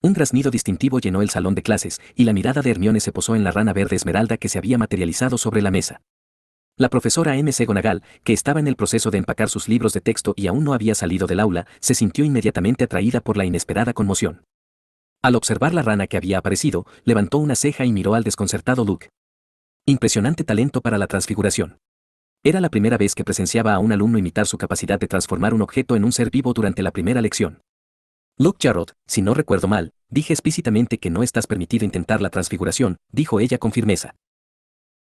[SPEAKER 2] Un graznido distintivo llenó el salón de clases, y la mirada de Hermione se posó en la rana verde esmeralda que se había materializado sobre la mesa. La profesora McGonagall, que estaba en el proceso de empacar sus libros de texto y aún no había salido del aula, se sintió inmediatamente atraída por la inesperada conmoción. Al observar la rana que había aparecido, levantó una ceja y miró al desconcertado Luke. Impresionante talento para la transfiguración. Era la primera vez que presenciaba a un alumno imitar su capacidad de transformar un objeto en un ser vivo durante la primera lección. Luke Jarrod, si no recuerdo mal, dije explícitamente que no estás permitido intentar la transfiguración, dijo ella con firmeza.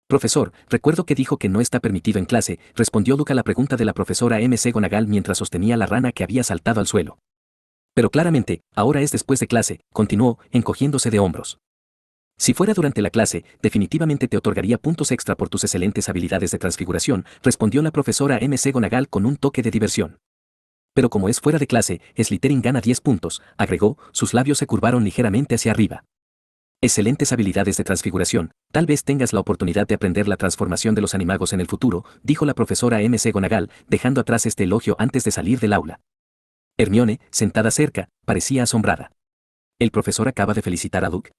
[SPEAKER 2] Profesor, recuerdo que dijo que no está permitido en clase, respondió Luke a la pregunta de la profesora McGonagall mientras sostenía la rana que había saltado al suelo. Pero claramente, ahora es después de clase, continuó, encogiéndose de hombros. Si fuera durante la clase, definitivamente te otorgaría puntos extra por tus excelentes habilidades de transfiguración, respondió la profesora McGonagall con un toque de diversión. Pero como es fuera de clase, Slytherin gana 10 puntos, agregó, sus labios se curvaron ligeramente hacia arriba. Excelentes habilidades de transfiguración, tal vez tengas la oportunidad de aprender la transformación de los animagos en el futuro, dijo la profesora McGonagall, dejando atrás este elogio antes de salir del aula. Hermione, sentada cerca, parecía asombrada. ¿El profesor acaba de felicitar a Luke?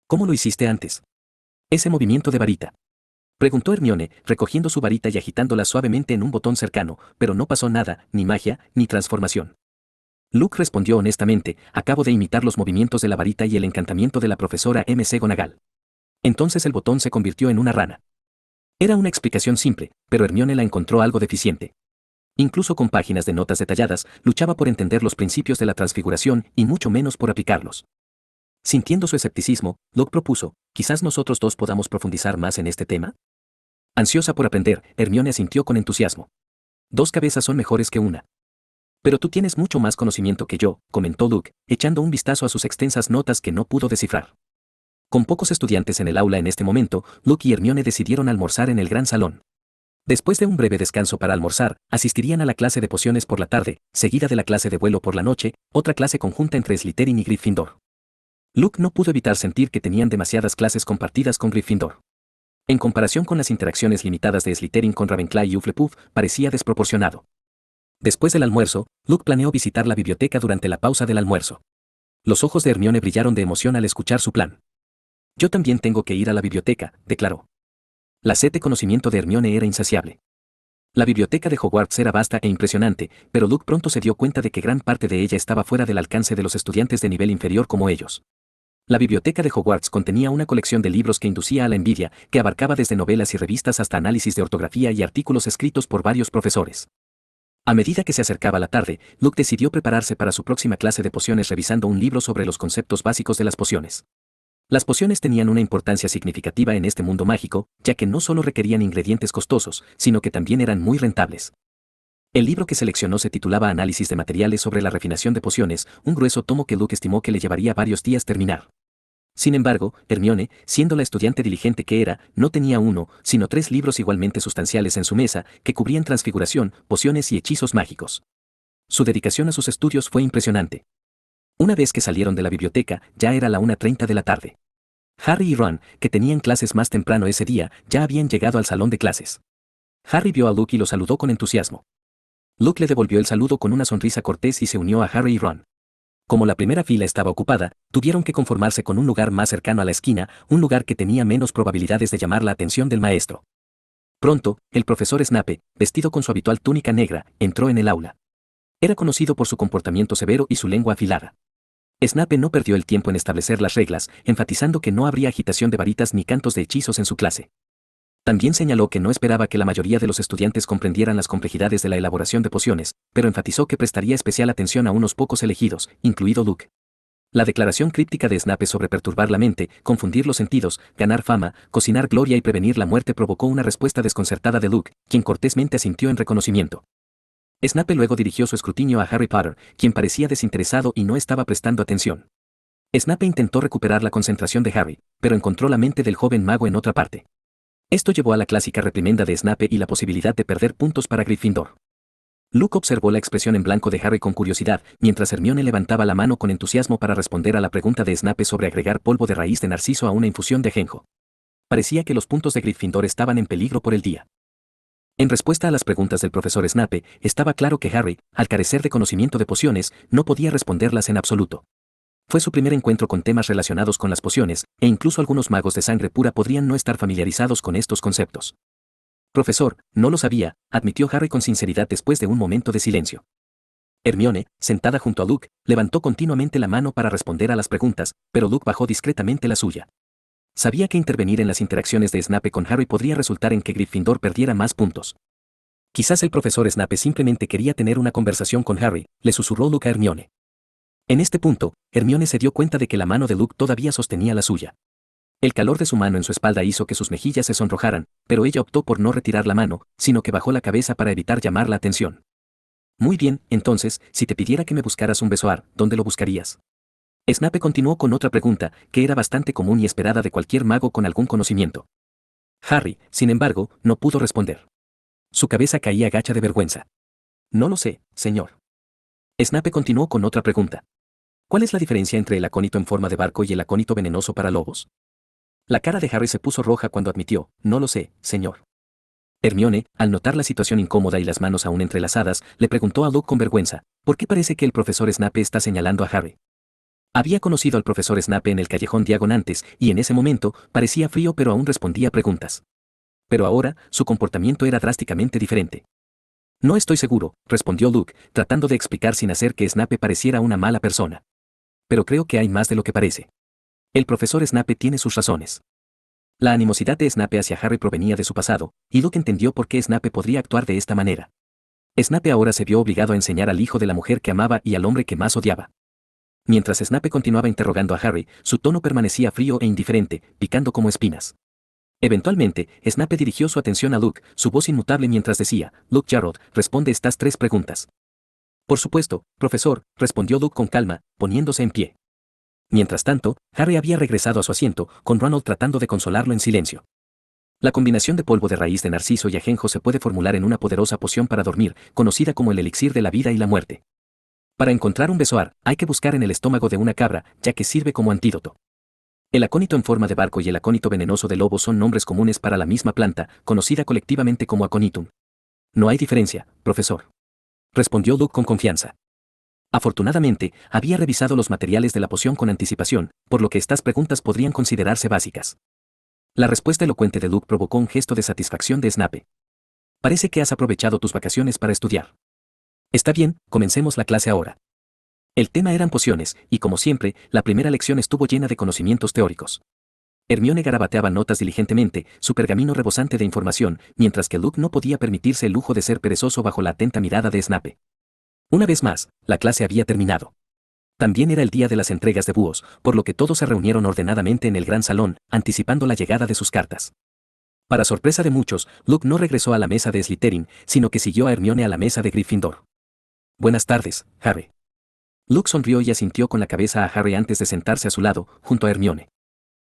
[SPEAKER 2] ¿Cómo lo hiciste antes? Ese movimiento de varita. Preguntó Hermione, recogiendo su varita y agitándola suavemente en un botón cercano, pero no pasó nada, ni magia, ni transformación. Luke respondió honestamente, acabo de imitar los movimientos de la varita y el encantamiento de la profesora McGonagall. Entonces el botón se convirtió en una rana. Era una explicación simple, pero Hermione la encontró algo deficiente. Incluso con páginas de notas detalladas, luchaba por entender los principios de la transfiguración y mucho menos por aplicarlos. Sintiendo su escepticismo, Luke propuso, quizás nosotros dos podamos profundizar más en este tema. Ansiosa por aprender, Hermione asintió con entusiasmo. 2 cabezas son mejores que una. Pero tú tienes mucho más conocimiento que yo, comentó Luke, echando un vistazo a sus extensas notas que no pudo descifrar. Con pocos estudiantes en el aula en este momento, Luke y Hermione decidieron almorzar en el gran salón. Después de un breve descanso para almorzar, asistirían a la clase de pociones por la tarde, seguida de la clase de vuelo por la noche, otra clase conjunta entre Slytherin y Gryffindor. Luke no pudo evitar sentir que tenían demasiadas clases compartidas con Gryffindor. En comparación con las interacciones limitadas de Slytherin con Ravenclaw y Hufflepuff, parecía desproporcionado. Después del almuerzo, Luke planeó visitar la biblioteca durante la pausa del almuerzo. Los ojos de Hermione brillaron de emoción al escuchar su plan. Yo también tengo que ir a la biblioteca, declaró. La sed de conocimiento de Hermione era insaciable. La biblioteca de Hogwarts era vasta e impresionante, pero Luke pronto se dio cuenta de que gran parte de ella estaba fuera del alcance de los estudiantes de nivel inferior como ellos. La biblioteca de Hogwarts contenía una colección de libros que inducía a la envidia, que abarcaba desde novelas y revistas hasta análisis de ortografía y artículos escritos por varios profesores. A medida que se acercaba la tarde, Luke decidió prepararse para su próxima clase de pociones revisando un libro sobre los conceptos básicos de las pociones. Las pociones tenían una importancia significativa en este mundo mágico, ya que no solo requerían ingredientes costosos, sino que también eran muy rentables. El libro que seleccionó se titulaba Análisis de materiales sobre la refinación de pociones, un grueso tomo que Luke estimó que le llevaría varios días terminar. Sin embargo, Hermione, siendo la estudiante diligente que era, no tenía uno, sino 3 libros igualmente sustanciales en su mesa, que cubrían transfiguración, pociones y hechizos mágicos. Su dedicación a sus estudios fue impresionante. Una vez que salieron de la biblioteca, ya era la 1:30 de la tarde. Harry y Ron, que tenían clases más temprano ese día, ya habían llegado al salón de clases. Harry vio a Luke y lo saludó con entusiasmo. Luke le devolvió el saludo con una sonrisa cortés y se unió a Harry y Ron. Como la primera fila estaba ocupada, tuvieron que conformarse con un lugar más cercano a la esquina, un lugar que tenía menos probabilidades de llamar la atención del maestro. Pronto, el profesor Snape, vestido con su habitual túnica negra, entró en el aula. Era conocido por su comportamiento severo y su lengua afilada. Snape no perdió el tiempo en establecer las reglas, enfatizando que no habría agitación de varitas ni cantos de hechizos en su clase. También señaló que no esperaba que la mayoría de los estudiantes comprendieran las complejidades de la elaboración de pociones, pero enfatizó que prestaría especial atención a unos pocos elegidos, incluido Luke. La declaración críptica de Snape sobre perturbar la mente, confundir los sentidos, ganar fama, cocinar gloria y prevenir la muerte provocó una respuesta desconcertada de Luke, quien cortésmente asintió en reconocimiento. Snape luego dirigió su escrutinio a Harry Potter, quien parecía desinteresado y no estaba prestando atención. Snape intentó recuperar la concentración de Harry, pero encontró la mente del joven mago en otra parte. Esto llevó a la clásica reprimenda de Snape y la posibilidad de perder puntos para Gryffindor. Luke observó la expresión en blanco de Harry con curiosidad, mientras Hermione levantaba la mano con entusiasmo para responder a la pregunta de Snape sobre agregar polvo de raíz de narciso a una infusión de ajenjo. Parecía que los puntos de Gryffindor estaban en peligro por el día. En respuesta a las preguntas del profesor Snape, estaba claro que Harry, al carecer de conocimiento de pociones, no podía responderlas en absoluto. Fue su primer encuentro con temas relacionados con las pociones, e incluso algunos magos de sangre pura podrían no estar familiarizados con estos conceptos. Profesor, no lo sabía, admitió Harry con sinceridad después de un momento de silencio. Hermione, sentada junto a Luke, levantó continuamente la mano para responder a las preguntas, pero Luke bajó discretamente la suya. Sabía que intervenir en las interacciones de Snape con Harry podría resultar en que Gryffindor perdiera más puntos. Quizás el profesor Snape simplemente quería tener una conversación con Harry, le susurró Luke a Hermione. En este punto, Hermione se dio cuenta de que la mano de Luke todavía sostenía la suya. El calor de su mano en su espalda hizo que sus mejillas se sonrojaran, pero ella optó por no retirar la mano, sino que bajó la cabeza para evitar llamar la atención. Muy bien, entonces, si te pidiera que me buscaras un besoar, ¿dónde lo buscarías? Snape continuó con otra pregunta, que era bastante común y esperada de cualquier mago con algún conocimiento. Harry, sin embargo, no pudo responder. Su cabeza caía gacha de vergüenza. No lo sé, señor. Snape continuó con otra pregunta. ¿Cuál es la diferencia entre el acónito en forma de barco y el acónito venenoso para lobos? La cara de Harry se puso roja cuando admitió, no lo sé, señor. Hermione, al notar la situación incómoda y las manos aún entrelazadas, le preguntó a Luke con vergüenza, ¿por qué parece que el profesor Snape está señalando a Harry? Había conocido al profesor Snape en el callejón Diagon antes, y en ese momento, parecía frío pero aún respondía preguntas. Pero ahora, su comportamiento era drásticamente diferente. No estoy seguro, respondió Luke, tratando de explicar sin hacer que Snape pareciera una mala persona. Pero creo que hay más de lo que parece. El profesor Snape tiene sus razones. La animosidad de Snape hacia Harry provenía de su pasado, y Luke entendió por qué Snape podría actuar de esta manera. Snape ahora se vio obligado a enseñar al hijo de la mujer que amaba y al hombre que más odiaba. Mientras Snape continuaba interrogando a Harry, su tono permanecía frío e indiferente, picando como espinas. Eventualmente, Snape dirigió su atención a Luke, su voz inmutable mientras decía, Luke Jarrod, responde estas 3 preguntas. Por supuesto, profesor, respondió Luke con calma, poniéndose en pie. Mientras tanto, Harry había regresado a su asiento, con Ronald tratando de consolarlo en silencio. La combinación de polvo de raíz de narciso y ajenjo se puede formular en una poderosa poción para dormir, conocida como el elixir de la vida y la muerte. Para encontrar un besoar, hay que buscar en el estómago de una cabra, ya que sirve como antídoto. El acónito en forma de barco y el acónito venenoso de lobo son nombres comunes para la misma planta, conocida colectivamente como aconitum. No hay diferencia, profesor. Respondió Luke con confianza. Afortunadamente, había revisado los materiales de la poción con anticipación, por lo que estas preguntas podrían considerarse básicas. La respuesta elocuente de Luke provocó un gesto de satisfacción de Snape. Parece que has aprovechado tus vacaciones para estudiar. Está bien, comencemos la clase ahora. El tema eran pociones, y como siempre, la primera lección estuvo llena de conocimientos teóricos. Hermione garabateaba notas diligentemente, su pergamino rebosante de información, mientras que Luke no podía permitirse el lujo de ser perezoso bajo la atenta mirada de Snape. Una vez más, la clase había terminado. También era el día de las entregas de búhos, por lo que todos se reunieron ordenadamente en el gran salón, anticipando la llegada de sus cartas. Para sorpresa de muchos, Luke no regresó a la mesa de Slytherin, sino que siguió a Hermione a la mesa de Gryffindor. Buenas tardes, Harry. Luke sonrió y asintió con la cabeza a Harry antes de sentarse a su lado, junto a Hermione.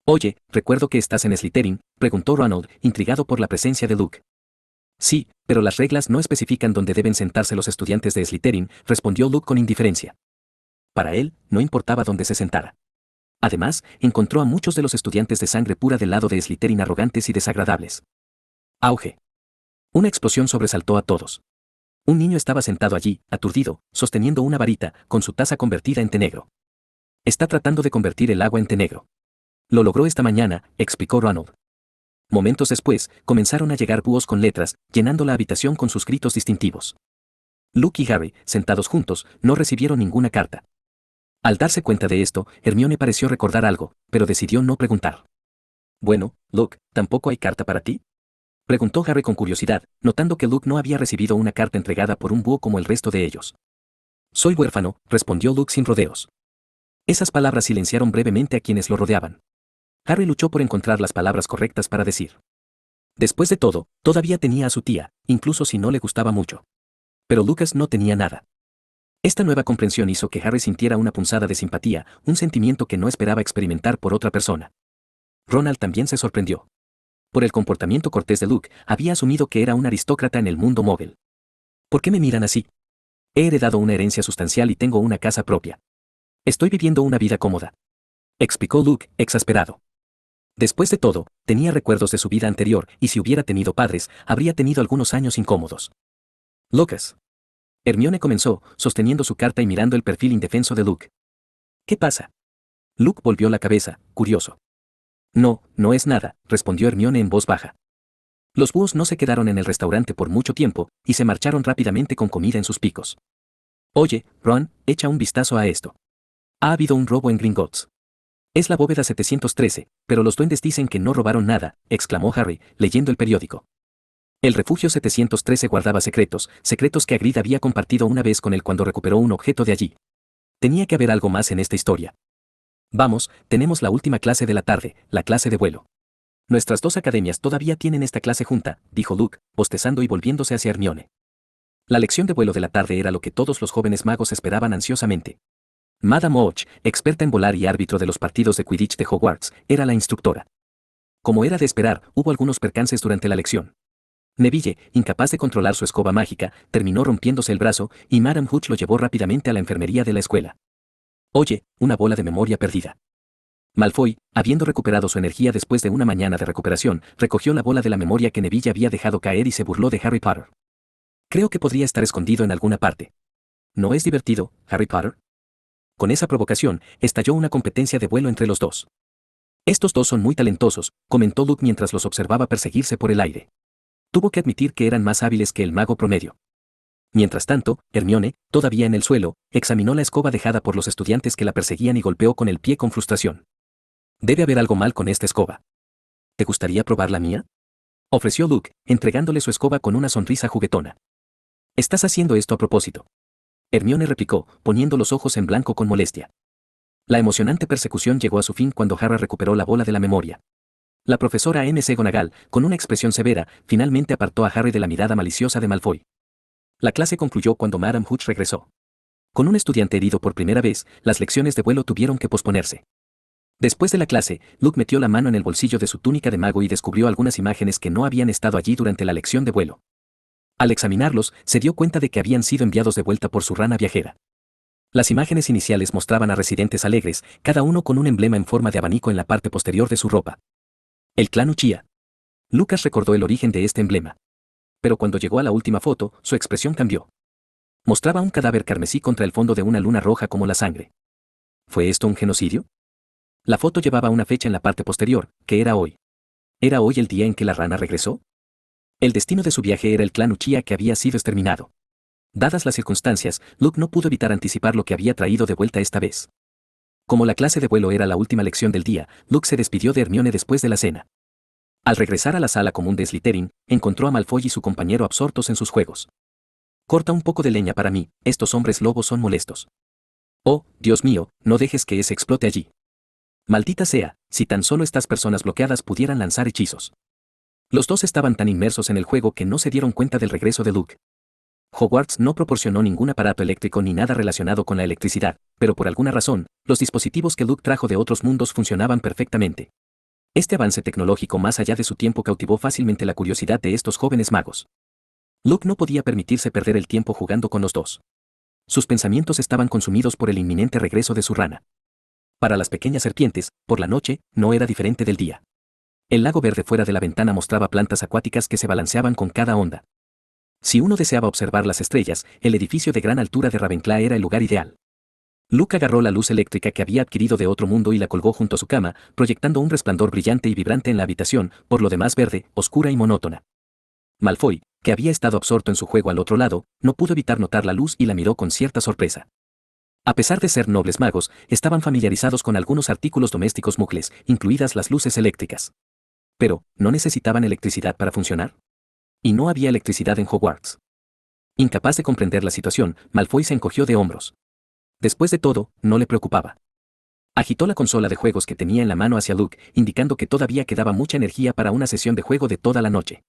[SPEAKER 2] Oye, recuerdo que estás en Slytherin, preguntó Ronald, intrigado por la presencia de Luke. Sí, pero las reglas no especifican dónde deben sentarse los estudiantes de Slytherin, respondió Luke con indiferencia. Para él, no importaba dónde se sentara. Además, encontró a muchos de los estudiantes de sangre pura del lado de Slytherin arrogantes y desagradables. Auge. Una explosión sobresaltó a todos. Un niño estaba sentado allí, aturdido, sosteniendo una varita, con su taza convertida en té negro. Está tratando de convertir el agua en té negro. Lo logró esta mañana, explicó Ronald. Momentos después, comenzaron a llegar búhos con letras, llenando la habitación con sus gritos distintivos. Luke y Harry, sentados juntos, no recibieron ninguna carta. Al darse cuenta de esto, Hermione pareció recordar algo, pero decidió no preguntar. Bueno, Luke, ¿tampoco hay carta para ti? Preguntó Harry con curiosidad, notando que Luke no había recibido una carta entregada por un búho como el resto de ellos. Soy huérfano, respondió Luke sin rodeos. Esas palabras silenciaron brevemente a quienes lo rodeaban. Harry luchó por encontrar las palabras correctas para decir. Después de todo, todavía tenía a su tía, incluso si no le gustaba mucho. Pero Lucas no tenía nada. Esta nueva comprensión hizo que Harry sintiera una punzada de simpatía, un sentimiento que no esperaba experimentar por otra persona. Ronald también se sorprendió. Por el comportamiento cortés de Luke, había asumido que era un aristócrata en el mundo móvil. ¿Por qué me miran así? He heredado una herencia sustancial y tengo una casa propia. Estoy viviendo una vida cómoda. Explicó Luke, exasperado. Después de todo, tenía recuerdos de su vida anterior, y si hubiera tenido padres, habría tenido algunos años incómodos. Lucas. Hermione comenzó, sosteniendo su carta y mirando el perfil indefenso de Luke. ¿Qué pasa? Luke volvió la cabeza, curioso. No, no es nada, respondió Hermione en voz baja. Los búhos no se quedaron en el restaurante por mucho tiempo, y se marcharon rápidamente con comida en sus picos. Oye, Ron, echa un vistazo a esto. Ha habido un robo en Gringotts. Es la bóveda 713, pero los duendes dicen que no robaron nada, exclamó Harry, leyendo el periódico. El refugio 713 guardaba secretos, secretos que Hagrid había compartido una vez con él cuando recuperó un objeto de allí. Tenía que haber algo más en esta historia. Vamos, tenemos la última clase de la tarde, la clase de vuelo. Nuestras dos academias todavía tienen esta clase junta, dijo Luke, bostezando y volviéndose hacia Hermione. La lección de vuelo de la tarde era lo que todos los jóvenes magos esperaban ansiosamente. Madame Hooch, experta en volar y árbitro de los partidos de Quidditch de Hogwarts, era la instructora. Como era de esperar, hubo algunos percances durante la lección. Neville, incapaz de controlar su escoba mágica, terminó rompiéndose el brazo, y Madame Hooch lo llevó rápidamente a la enfermería de la escuela. Oye, una bola de memoria perdida. Malfoy, habiendo recuperado su energía después de una mañana de recuperación, recogió la bola de la memoria que Neville había dejado caer y se burló de Harry Potter. Creo que podría estar escondido en alguna parte. ¿No es divertido, Harry Potter? Con esa provocación, estalló una competencia de vuelo entre los dos. Estos dos son muy talentosos, comentó Luke mientras los observaba perseguirse por el aire. Tuvo que admitir que eran más hábiles que el mago promedio. Mientras tanto, Hermione, todavía en el suelo, examinó la escoba dejada por los estudiantes que la perseguían y golpeó con el pie con frustración. Debe haber algo mal con esta escoba. ¿Te gustaría probar la mía? Ofreció Luke, entregándole su escoba con una sonrisa juguetona. ¿Estás haciendo esto a propósito? Hermione replicó, poniendo los ojos en blanco con molestia. La emocionante persecución llegó a su fin cuando Harry recuperó la bola de la memoria. La profesora McGonagall, con una expresión severa, finalmente apartó a Harry de la mirada maliciosa de Malfoy. La clase concluyó cuando Madame Hooch regresó. Con un estudiante herido por primera vez, las lecciones de vuelo tuvieron que posponerse. Después de la clase, Luke metió la mano en el bolsillo de su túnica de mago y descubrió algunas imágenes que no habían estado allí durante la lección de vuelo. Al examinarlos, se dio cuenta de que habían sido enviados de vuelta por su rana viajera. Las imágenes iniciales mostraban a residentes alegres, cada uno con un emblema en forma de abanico en la parte posterior de su ropa. El clan Uchiha. Lucas recordó el origen de este emblema. Pero cuando llegó a la última foto, su expresión cambió. Mostraba un cadáver carmesí contra el fondo de una luna roja como la sangre. ¿Fue esto un genocidio? La foto llevaba una fecha en la parte posterior, que era hoy. ¿Era hoy el día en que la rana regresó? El destino de su viaje era el clan Uchiha que había sido exterminado. Dadas las circunstancias, Luke no pudo evitar anticipar lo que había traído de vuelta esta vez. Como la clase de vuelo era la última lección del día, Luke se despidió de Hermione después de la cena. Al regresar a la sala común de Slytherin, encontró a Malfoy y su compañero absortos en sus juegos. Corta un poco de leña para mí, estos hombres lobos son molestos. Oh, Dios mío, no dejes que ese explote allí. Maldita sea, si tan solo estas personas bloqueadas pudieran lanzar hechizos. Los dos estaban tan inmersos en el juego que no se dieron cuenta del regreso de Luke. Hogwarts no proporcionó ningún aparato eléctrico ni nada relacionado con la electricidad, pero por alguna razón, los dispositivos que Luke trajo de otros mundos funcionaban perfectamente. Este avance tecnológico más allá de su tiempo cautivó fácilmente la curiosidad de estos jóvenes magos. Luke no podía permitirse perder el tiempo jugando con los dos. Sus pensamientos estaban consumidos por el inminente regreso de su rana. Para las pequeñas serpientes, por la noche, no era diferente del día. El lago verde fuera de la ventana mostraba plantas acuáticas que se balanceaban con cada onda. Si uno deseaba observar las estrellas, el edificio de gran altura de Ravenclaw era el lugar ideal. Luke agarró la luz eléctrica que había adquirido de otro mundo y la colgó junto a su cama, proyectando un resplandor brillante y vibrante en la habitación, por lo demás verde, oscura y monótona. Malfoy, que había estado absorto en su juego al otro lado, no pudo evitar notar la luz y la miró con cierta sorpresa. A pesar de ser nobles magos, estaban familiarizados con algunos artículos domésticos muggles, incluidas las luces eléctricas. Pero, ¿no necesitaban electricidad para funcionar? Y no había electricidad en Hogwarts. Incapaz de comprender la situación, Malfoy se encogió de hombros. Después de todo, no le preocupaba. Agitó la consola de juegos que tenía en la mano hacia Luke, indicando que todavía quedaba mucha energía para una sesión de juego de toda la noche.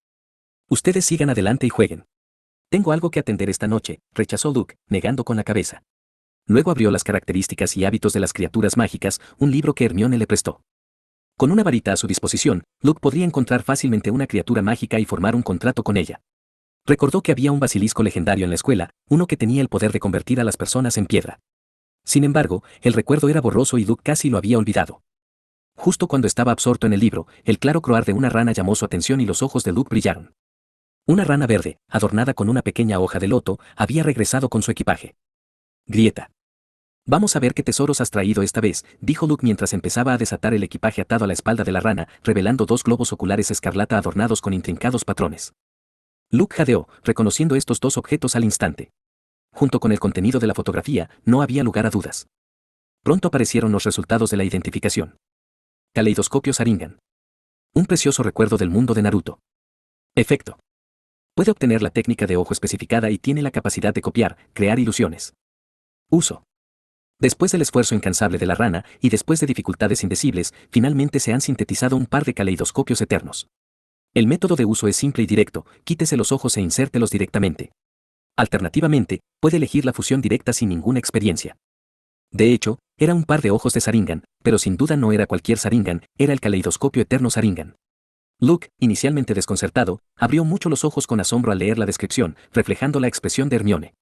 [SPEAKER 2] Ustedes sigan adelante y jueguen. Tengo algo que atender esta noche, rechazó Luke, negando con la cabeza. Luego abrió las características y hábitos de las criaturas mágicas, un libro que Hermione le prestó. Con una varita a su disposición, Luke podría encontrar fácilmente una criatura mágica y formar un contrato con ella. Recordó que había un basilisco legendario en la escuela, uno que tenía el poder de convertir a las personas en piedra. Sin embargo, el recuerdo era borroso y Luke casi lo había olvidado. Justo cuando estaba absorto en el libro, el claro croar de una rana llamó su atención y los ojos de Luke brillaron. Una rana verde, adornada con una pequeña hoja de loto, había regresado con su equipaje. Grieta. Vamos a ver qué tesoros has traído esta vez, dijo Luke mientras empezaba a desatar el equipaje atado a la espalda de la rana, revelando dos globos oculares escarlata adornados con intrincados patrones. Luke jadeó, reconociendo estos dos objetos al instante. Junto con el contenido de la fotografía, no había lugar a dudas. Pronto aparecieron los resultados de la identificación. Caleidoscopio Sharingan. Un precioso recuerdo del mundo de Naruto. Efecto. Puede obtener la técnica de ojo especificada y tiene la capacidad de copiar, crear ilusiones. Uso. Después del esfuerzo incansable de la rana y después de dificultades indecibles, finalmente se han sintetizado un par de caleidoscopios eternos. El método de uso es simple y directo, quítese los ojos e insértelos directamente. Alternativamente, puede elegir la fusión directa sin ninguna experiencia. De hecho, era un par de ojos de Sharingan, pero sin duda no era cualquier Sharingan, era el caleidoscopio eterno Sharingan. Luke, inicialmente desconcertado, abrió mucho los ojos con asombro al leer la descripción, reflejando la expresión de Hermione.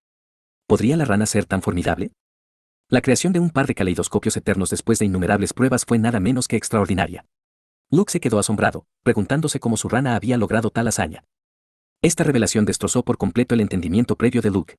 [SPEAKER 2] ¿Podría la rana ser tan formidable? La creación de un par de caleidoscopios eternos después de innumerables pruebas fue nada menos que extraordinaria. Luke se quedó asombrado, preguntándose cómo su rana había logrado tal hazaña. Esta revelación destrozó por completo el entendimiento previo de Luke.